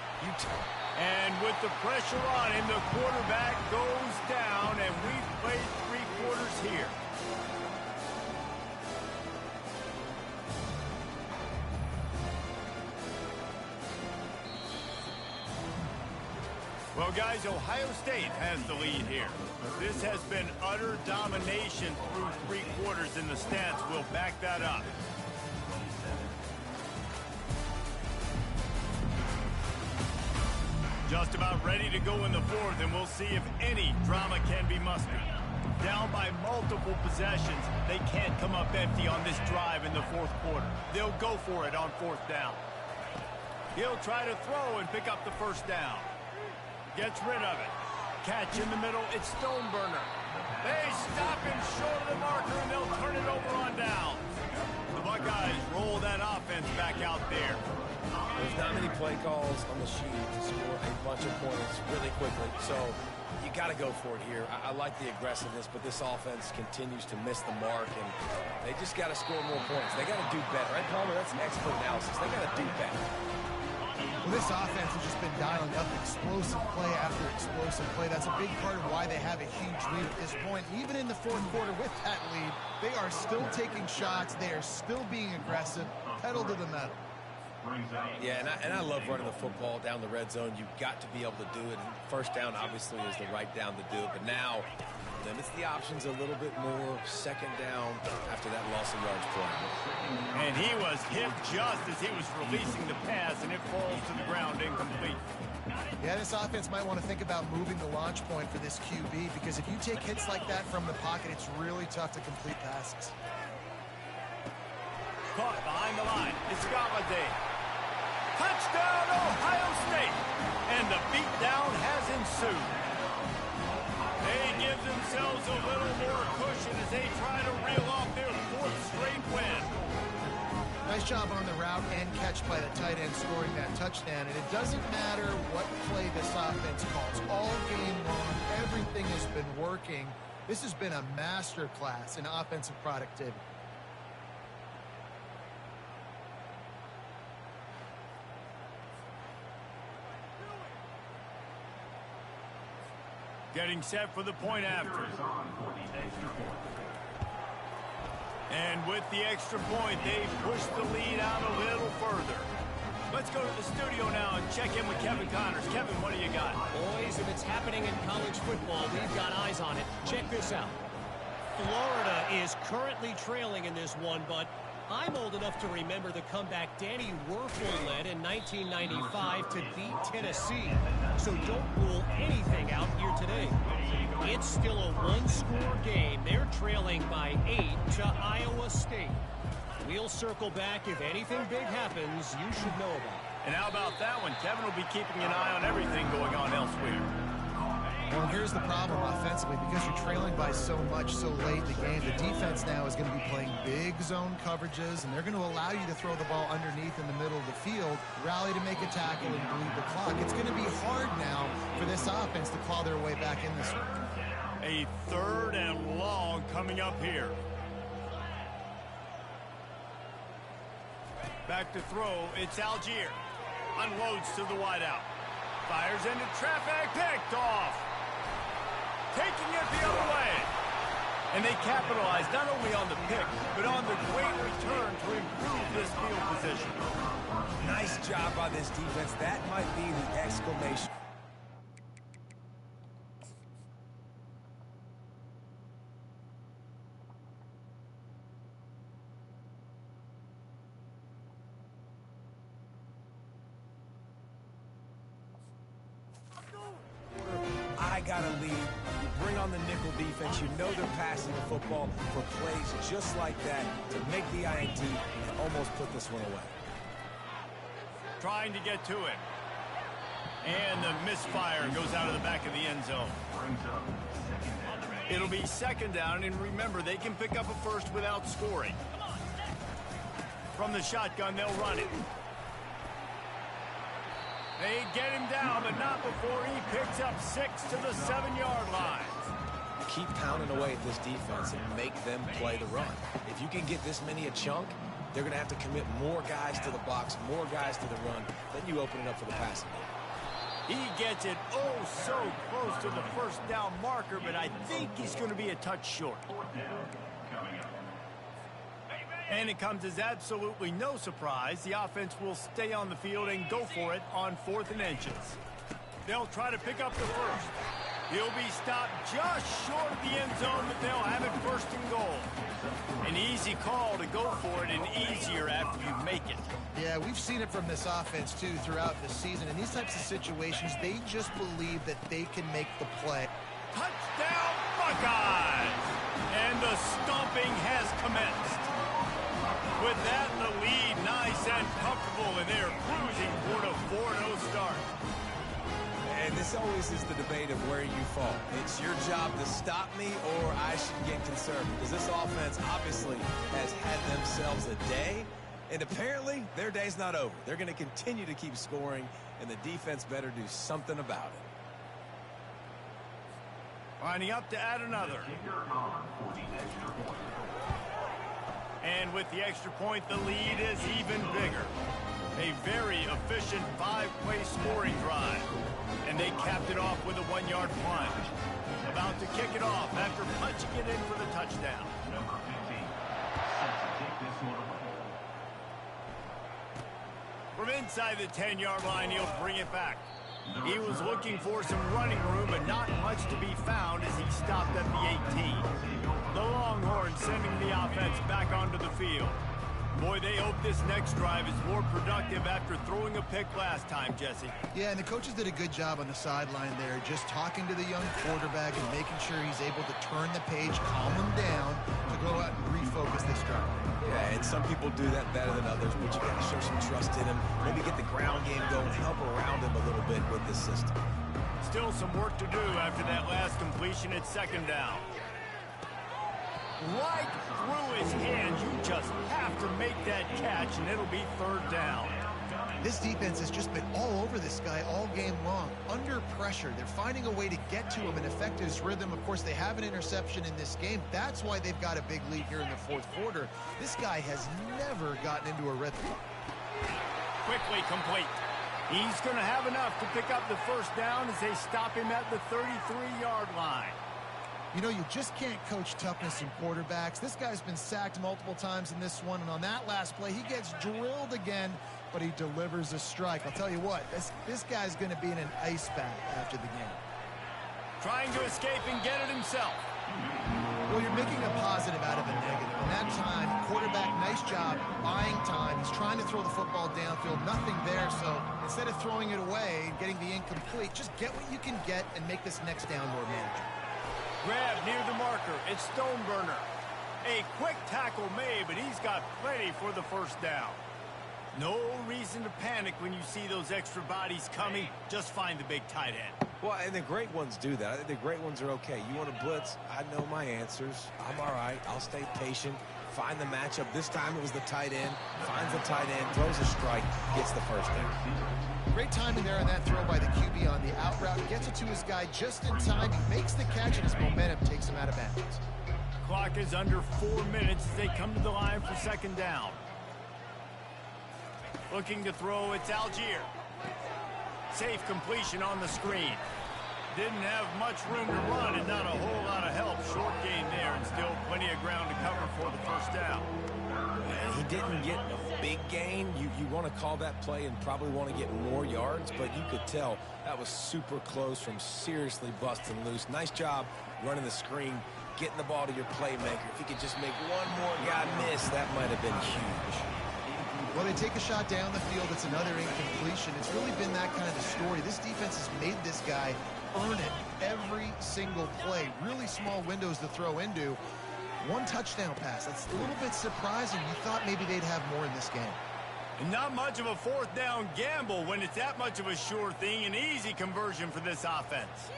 And with the pressure on him, the quarterback goes down, and we've played 3 quarters here. Well, guys, Ohio State has the lead here. This has been utter domination through 3 quarters, and the stats will back that up. Just about ready to go in the 4th, and we'll see if any drama can be mustered. Down by multiple possessions, they can't come up empty on this drive in the 4th quarter. They'll go for it on 4th down. He'll try to throw and pick up the 1st down. Gets rid of it. Catch in the middle. It's Stoneburner. They stop him short of the marker, and they'll turn it over on down. The Buckeyes roll that offense back out there. There's not many play calls on the sheet to score a bunch of points really quickly, so you got to go for it here. I like the aggressiveness, but this offense continues to miss the mark, and they just got to score more points. They got to do better. Right, Palmer? That's expert analysis. They got to do better. Well, this offense has just been dialing up explosive play after explosive play. That's a big part of why they have a huge lead at this point. Even in the fourth quarter with that lead, they are still taking shots. They are still being aggressive, pedal to the metal. Yeah, and I love running the football down the red zone. You've got to be able to do it. And first down, obviously, is the right down to do it. But now, limits the options a little bit more. Second down after that loss of yards play. And he was hit just as he was releasing the pass, and it falls to the ground incomplete. Yeah, this offense might want to think about moving the launch point for this QB, because if you take hits like that from the pocket, it's really tough to complete passes. Caught behind the line. It's Galladay. Touchdown, Ohio State! And the beatdown has ensued. They give themselves a little more cushion as they try to reel off their fourth straight win. Nice job on the route and catch by the tight end scoring that touchdown. And it doesn't matter what play this offense calls. All game long, everything has been working. This has been a master class in offensive productivity. Getting set for the point after. And with the extra point, they push the lead out a little further. Let's go to the studio now and check in with Kevin Connors. Kevin, what do you got? Boys, if it's happening in college football, we've got eyes on it. Check this out. Florida is currently trailing in this one, but I'm old enough to remember the comeback Danny Werfel led in 1995 to beat Tennessee. So don't rule anything out here today. It's still a one-score game. They're trailing by 8 to Iowa State. We'll circle back. If anything big happens, you should know about it. And how about that one? Kevin will be keeping an eye on everything going on elsewhere. Well, here's the problem offensively. Because you're trailing by so much so late in the game, the defense now is going to be playing big zone coverages, and they're going to allow you to throw the ball underneath in the middle of the field, rally to make a tackle, and bleed the clock. It's going to be hard now for this offense to claw their way back in this one. A third and long coming up here. Back to throw, it's Algier. Unloads to the wideout. Fires into traffic, picked off. Taking it the other way. And they capitalize not only on the pick, but on the great return to improve this field position. Nice job by this defense. That might be the exclamation. I got a lead. You bring on the nickel defense. You know they're passing the football for plays just like that to make the INT and almost put this one away. Trying to get to it. And the misfire goes out of the back of the end zone. It'll be second down, and remember, they can pick up a first without scoring. From the shotgun, they'll run it. They get him down, but not before he picks up 6 to the 7-yard line. Keep pounding away at this defense and make them play the run. If you can get this many a chunk, they're going to have to commit more guys to the box, more guys to the run. Then you open it up for the passing game. He gets it oh so close to the first down marker, but I think he's going to be a touch short. And it comes as absolutely no surprise. The offense will stay on the field and go for it on 4th and inches. They'll try to pick up the first. He'll be stopped just short of the end zone, but they'll have it first and goal. An easy call to go for it, and easier after you make it. Yeah, we've seen it from this offense, too, throughout the season. In these types of situations, they just believe that they can make the play. Touchdown, Buckeyes! And the stomping has commenced. With that in the lead, nice and comfortable, and they're cruising toward a 4-0 start. And this always is the debate of where you fall. It's your job to stop me, or I should get concerned, because this offense obviously has had themselves a day, And apparently, their day's not over. They're going to continue to keep scoring, and the defense better do something about it. Lining up to add another. And with the extra point, the lead is even bigger. A very efficient 5-play scoring drive. And they capped it off with a 1-yard plunge. About to kick it off after punching it in for the touchdown. Number 15, set to kick this one away. From inside the 10-yard line, he'll bring it back. He was looking for some running room, but not much to be found as he stopped at the 18. The Longhorns sending the offense back onto the field. Boy, they hope this next drive is more productive after throwing a pick last time, Jesse. Yeah, and the coaches did a good job on the sideline there, just talking to the young quarterback and making sure he's able to turn the page, calm him down, to go out and refocus this drive. Yeah, and some people do that better than others, but you got to show some trust in him. Maybe get the ground game going, help around him a little bit with this system. Still some work to do after that last completion at second down. Right through his hands, you just have to make that catch, and it'll be third down. This defense has just been all over this guy all game long. Under pressure, they're finding a way to get to him and affect his rhythm. Of course, they have an interception in this game. That's why they've got a big lead here in the fourth quarter. This guy has never gotten into a rhythm. Quickly complete. He's going to have enough to pick up the first down as they stop him at the 33-yard line. You know, you just can't coach toughness in quarterbacks. This guy's been sacked multiple times in this one, and on that last play, he gets drilled again, but he delivers a strike. I'll tell you what, this guy's going to be in an ice bath after the game. Trying to escape and get it himself. Well, you're making a positive out of a negative. And that time, quarterback, nice job, buying time. He's trying to throw the football downfield, nothing there. So instead of throwing it away and getting the incomplete, just get what you can get and make this next down more manageable. Grab near the marker. It's Stoneburner. A quick tackle made, but he's got plenty for the first down. No reason to panic when you see those extra bodies coming. Just find the big tight end. Well, and the great ones do that. I think the great ones are okay. You want to blitz? I know my answers. I'm all right. I'll stay patient. Find the matchup. This time it was the tight end. Finds the tight end, throws a strike, gets the first down. Great timing there on that throw by the QB on the out route. Gets it to his guy just in time. He makes the catch, and his momentum takes him out of bounds. Clock is under 4 minutes as they come to the line for second down. Looking to throw, it's Algier. Safe completion on the screen. Didn't have much room to run and not a whole lot of help. Short gain there and still plenty of ground to cover for the first down. He didn't get a big gain. You want to call that play and probably want to get more yards, but you could tell that was super close from seriously busting loose. Nice job running the screen, getting the ball to your playmaker. If he could just make one more guy miss, that might have been huge. Well, they take a shot down the field. It's another incompletion. It's really been that kind of a story. This defense has made this guy earn it every single play. Really small windows to throw into. One touchdown pass. That's a little bit surprising. You thought maybe they'd have more in this game. And not much of a fourth down gamble when it's that much of a sure thing. An easy conversion for this offense.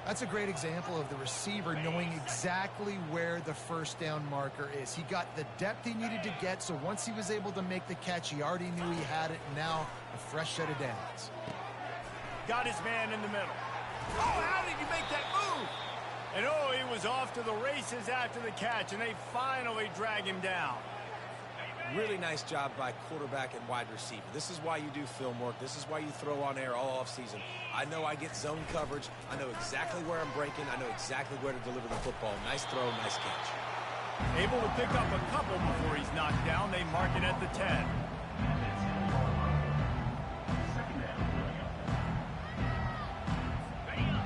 That's a great example of the receiver knowing exactly where the first down marker is. He got the depth he needed to get, so once he was able to make the catch, he already knew he had it, and now a fresh set of downs. Got his man in the middle. Oh, how did he make that move? And oh, he was off to the races after the catch, and they finally drag him down. Really nice job by quarterback and wide receiver. This is why you do film work. This is why you throw on air all offseason. I know I get zone coverage. I know exactly where I'm breaking. I know exactly where to deliver the football. Nice throw, nice catch. Able to pick up a couple before he's knocked down. They mark it at the 10.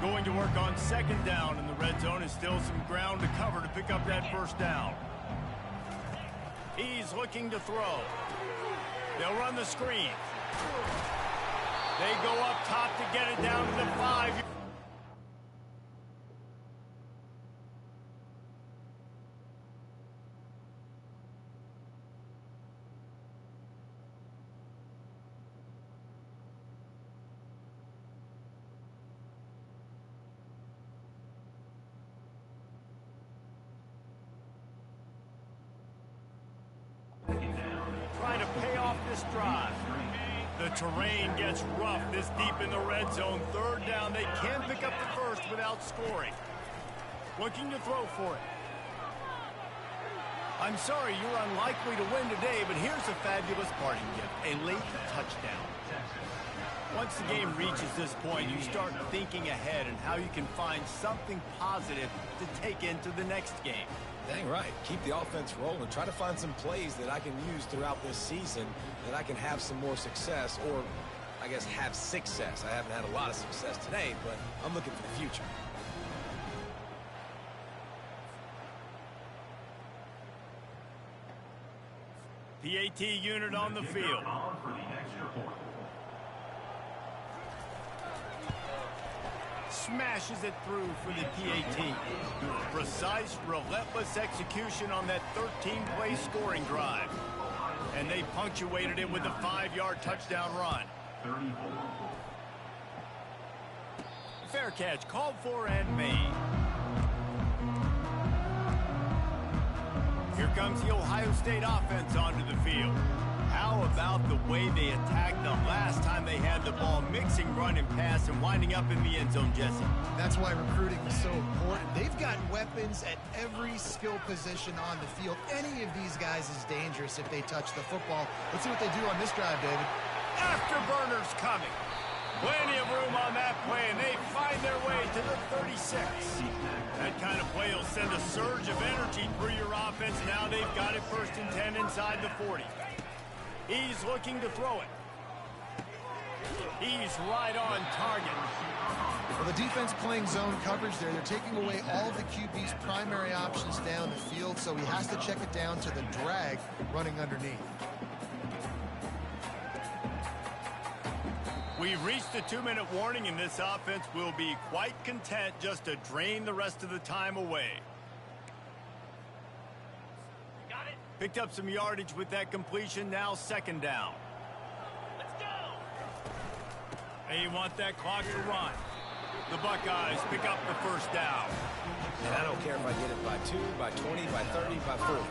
Going to work on second down in the red zone. Is still some ground to cover to pick up that first down. He's looking to throw. They'll run the screen. They go up top to get it down to the 5. Trying to pay this drive. The terrain gets rough this deep in the red zone. Third down, they can pick up the first without scoring. Looking to throw for it. I'm sorry you're unlikely to win today, but here's a fabulous parting gift, a late touchdown. Once the game reaches this point, you start thinking ahead and how you can find something positive to take into the next game. Dang right. Keep the offense rolling. Try to find some plays that I can use throughout this season that I can have some more success, or I guess have success. I haven't had a lot of success today, but I'm looking for the future. PAT unit on the field. Smashes it through for the PAT. Precise, relentless execution on that 13-play scoring drive. And they punctuated it with a 5-yard touchdown run. Fair catch called for and made. Here comes the Ohio State offense onto the field. How about the way they attacked the last time they had the ball, mixing run and pass and winding up in the end zone, Jesse? That's why recruiting is so important. They've got weapons at every skill position on the field. Any of these guys is dangerous if they touch the football. Let's see what they do on this drive, David. Afterburners coming. Plenty of room on that play, and they find their way to the 36. That kind of play will send a surge of energy through your offense. Now they've got it 1st and 10 inside the 40. He's looking to throw it. He's right on target. Well, the defense playing zone coverage there. They're taking away all of the QB's primary options down the field, so he has to check it down to the drag running underneath. We've reached the 2-minute warning, and this offense will be quite content just to drain the rest of the time away. Got it. Picked up some yardage with that completion. Now 2nd down. Let's go. They want that clock to run. The Buckeyes pick up the 1st down. And I don't care if I get it by 2, by 20, by 30, by 40.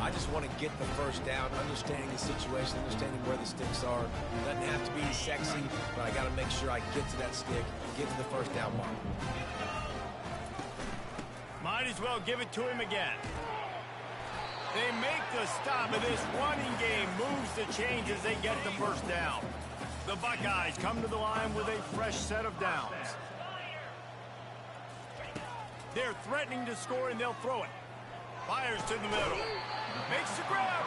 I just want to get the 1st down, understanding the situation, understanding where the sticks are. It doesn't have to be sexy, but I got to make sure I get to that stick, get to the 1st down mark. Might as well give it to him again. They make the stop, and this running game moves the change as they get the 1st down. The Buckeyes come to the line with a fresh set of downs. They're threatening to score, and they'll throw it. Fires to the middle. Makes the grab.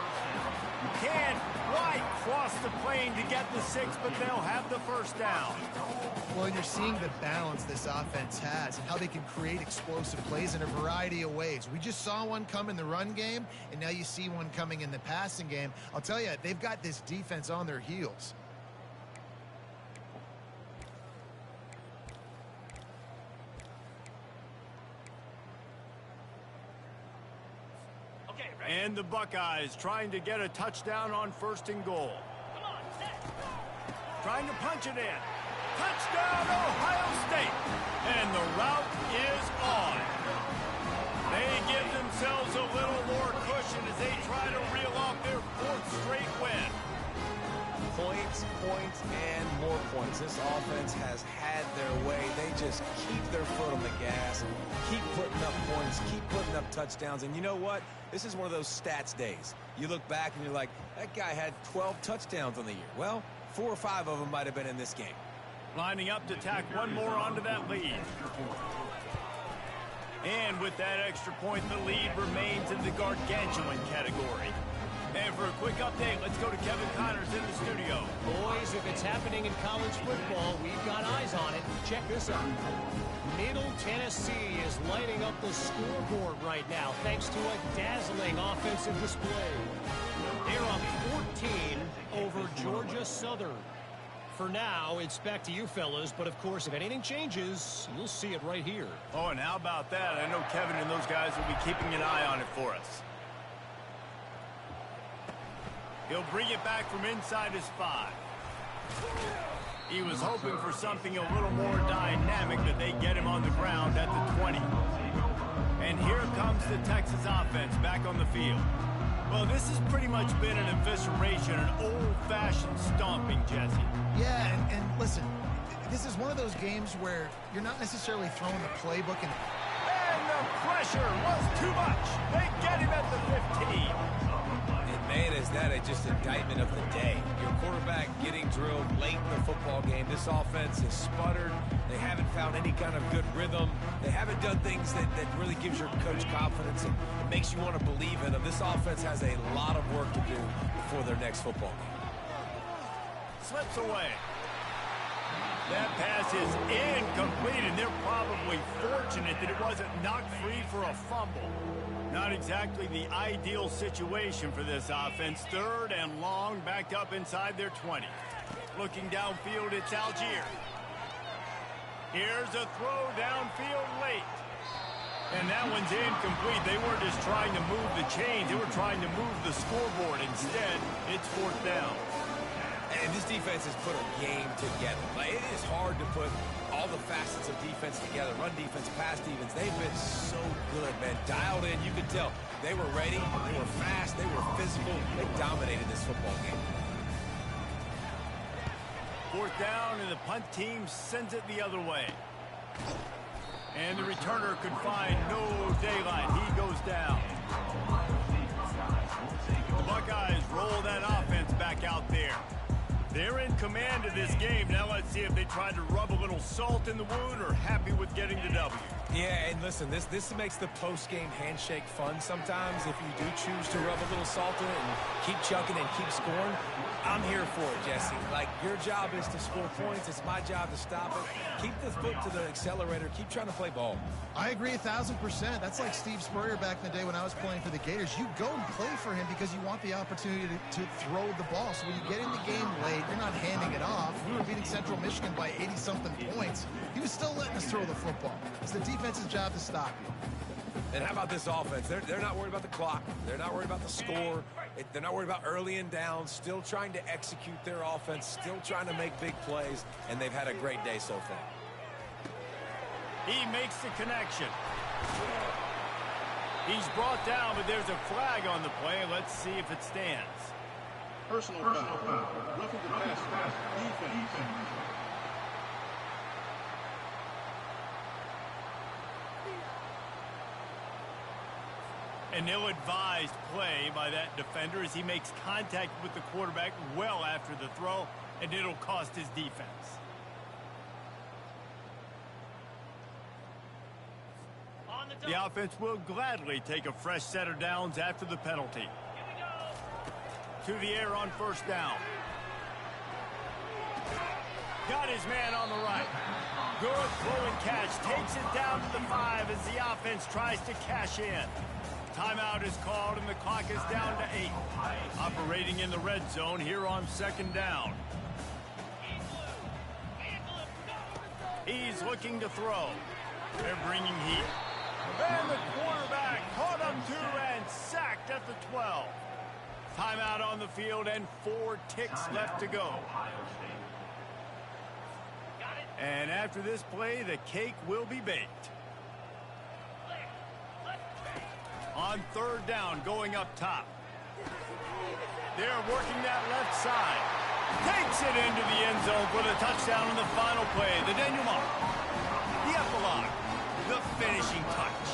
Can't quite cross the plane to get the 6, but they'll have the 1st down. Well, and you're seeing the balance this offense has and how they can create explosive plays in a variety of ways. We just saw one come in the run game, and now you see one coming in the passing game. I'll tell you, they've got this defense on their heels. And the Buckeyes trying to get a touchdown on 1st and goal. Trying to punch it in. Touchdown, Ohio State. And the route is on. They give themselves a little more cushion as they try to reel off their 4th straight win. Points, points, and more points. This offense has had their way. They just keep their foot on the gas, keep putting up points, keep putting up touchdowns. And you know what? This is one of those stats days. You look back and you're like, that guy had 12 touchdowns on the year. Well, 4 or 5 of them might have been in this game. Lining up to tack one more onto that lead. And with that extra point, the lead remains in the gargantuan category. And for a quick update, let's go to Kevin Connors in the studio. Boys, if it's happening in college football, we've got eyes on it. Check this out. Middle Tennessee is lighting up the scoreboard right now thanks to a dazzling offensive display. They're up 14 over Georgia Southern. For now, it's back to you fellas, but of course, if anything changes, you'll see it right here. Oh, and how about that? I know Kevin and those guys will be keeping an eye on it for us. He'll bring it back from inside his 5. He was hoping for something a little more dynamic, but they get him on the ground at the 20. And here comes the Texas offense back on the field. Well, this has pretty much been an evisceration, an old-fashioned stomping, Jesse. Yeah, and listen, this is one of those games where you're not necessarily throwing the playbook in. And the pressure was too much. They get him at the 15. And man, is that just indictment of the day. Your quarterback getting drilled late in the football game. This offense has sputtered. They haven't found any kind of good rhythm. They haven't done things that really gives your coach confidence and makes you want to believe in them. This offense has a lot of work to do before their next football game. Slips away. That pass is incomplete, and they're probably fortunate that it wasn't knocked free for a fumble. Not exactly the ideal situation for this offense. 3rd and long, backed up inside their 20. Looking downfield, it's Algier. Here's a throw downfield late. And that one's incomplete. They weren't just trying to move the chains. They were trying to move the scoreboard. Instead, it's 4th down. And this defense has put a game together. Like, it is hard to put all the facets of defense together. Run defense, pass defense. They've been so good, man. Dialed in. You could tell they were ready. They were fast. They were physical. They dominated this football game. 4th down, and the punt team sends it the other way. And the returner could find no daylight. He goes down. The Buckeyes roll that offense back out there. They're in command of this game. Now let's see if they try to rub a little salt in the wound or happy with getting the W. Yeah, and listen, this makes the post-game handshake fun sometimes. If you do choose to rub a little salt in it and keep chucking and keep scoring, I'm here for it, Jesse. Like, your job is to score points. It's my job to stop it. Keep the foot to the accelerator. Keep trying to play ball. I agree 1,000%. That's like Steve Spurrier back in the day when I was playing for the Gators. You go and play for him because you want the opportunity to throw the ball. So when you get in the game late, you're not handing it off. We were beating Central Michigan by 80-something points. He was still letting us throw the football. It's the defense's job to stop you. And how about this offense? They're not worried about the clock. They're not worried about the score. They're not worried about early and down. Still trying to execute their offense. Still trying to make big plays. And they've had a great day so far. He makes the connection. He's brought down, but there's a flag on the play. Let's see if it stands. Personal foul. Roughing the pass. Defense. An ill-advised play by that defender as he makes contact with the quarterback well after the throw, and it'll cost his defense. The offense will gladly take a fresh set of downs after the penalty. To the air on 1st down. Got his man on the right. Good throw and catch. Takes it down to the 5 as the offense tries to cash in. Timeout is called and the clock is down to 8. Operating in the red zone here on 2nd down. He's looking to throw. They're bringing heat. And the quarterback caught up to and sacked at the 12. Timeout on the field and 4 ticks left to go. And after this play, the cake will be baked. On 3rd down, going up top. They're working that left side. Takes it into the end zone for the touchdown in the final play. The denouement. The epilogue. The finishing touch.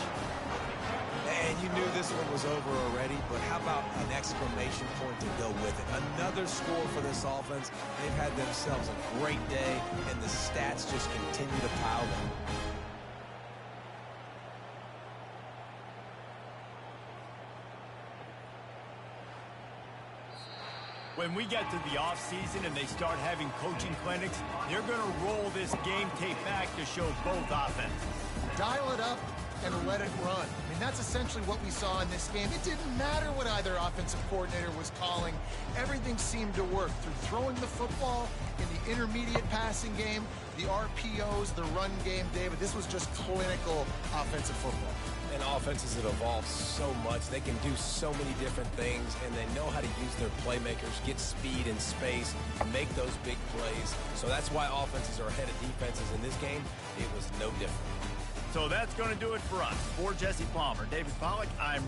And you knew this one was over already, but how about an exclamation point to go with it? Another score for this offense. They've had themselves a great day, and the stats just continue to pile up. When we get to the offseason and they start having coaching clinics, they're going to roll this game tape back to show both offenses. Dial it up and let it run. I mean, that's essentially what we saw in this game. It didn't matter what either offensive coordinator was calling. Everything seemed to work through throwing the football in the intermediate passing game, the RPOs, the run game. David, this was just clinical offensive football. And offenses have evolved so much. They can do so many different things, and they know how to use their playmakers, get speed and space, make those big plays. So that's why offenses are ahead of defenses in this game. It was no different. So that's going to do it for us. For Jesse Palmer, David Pollack, I'm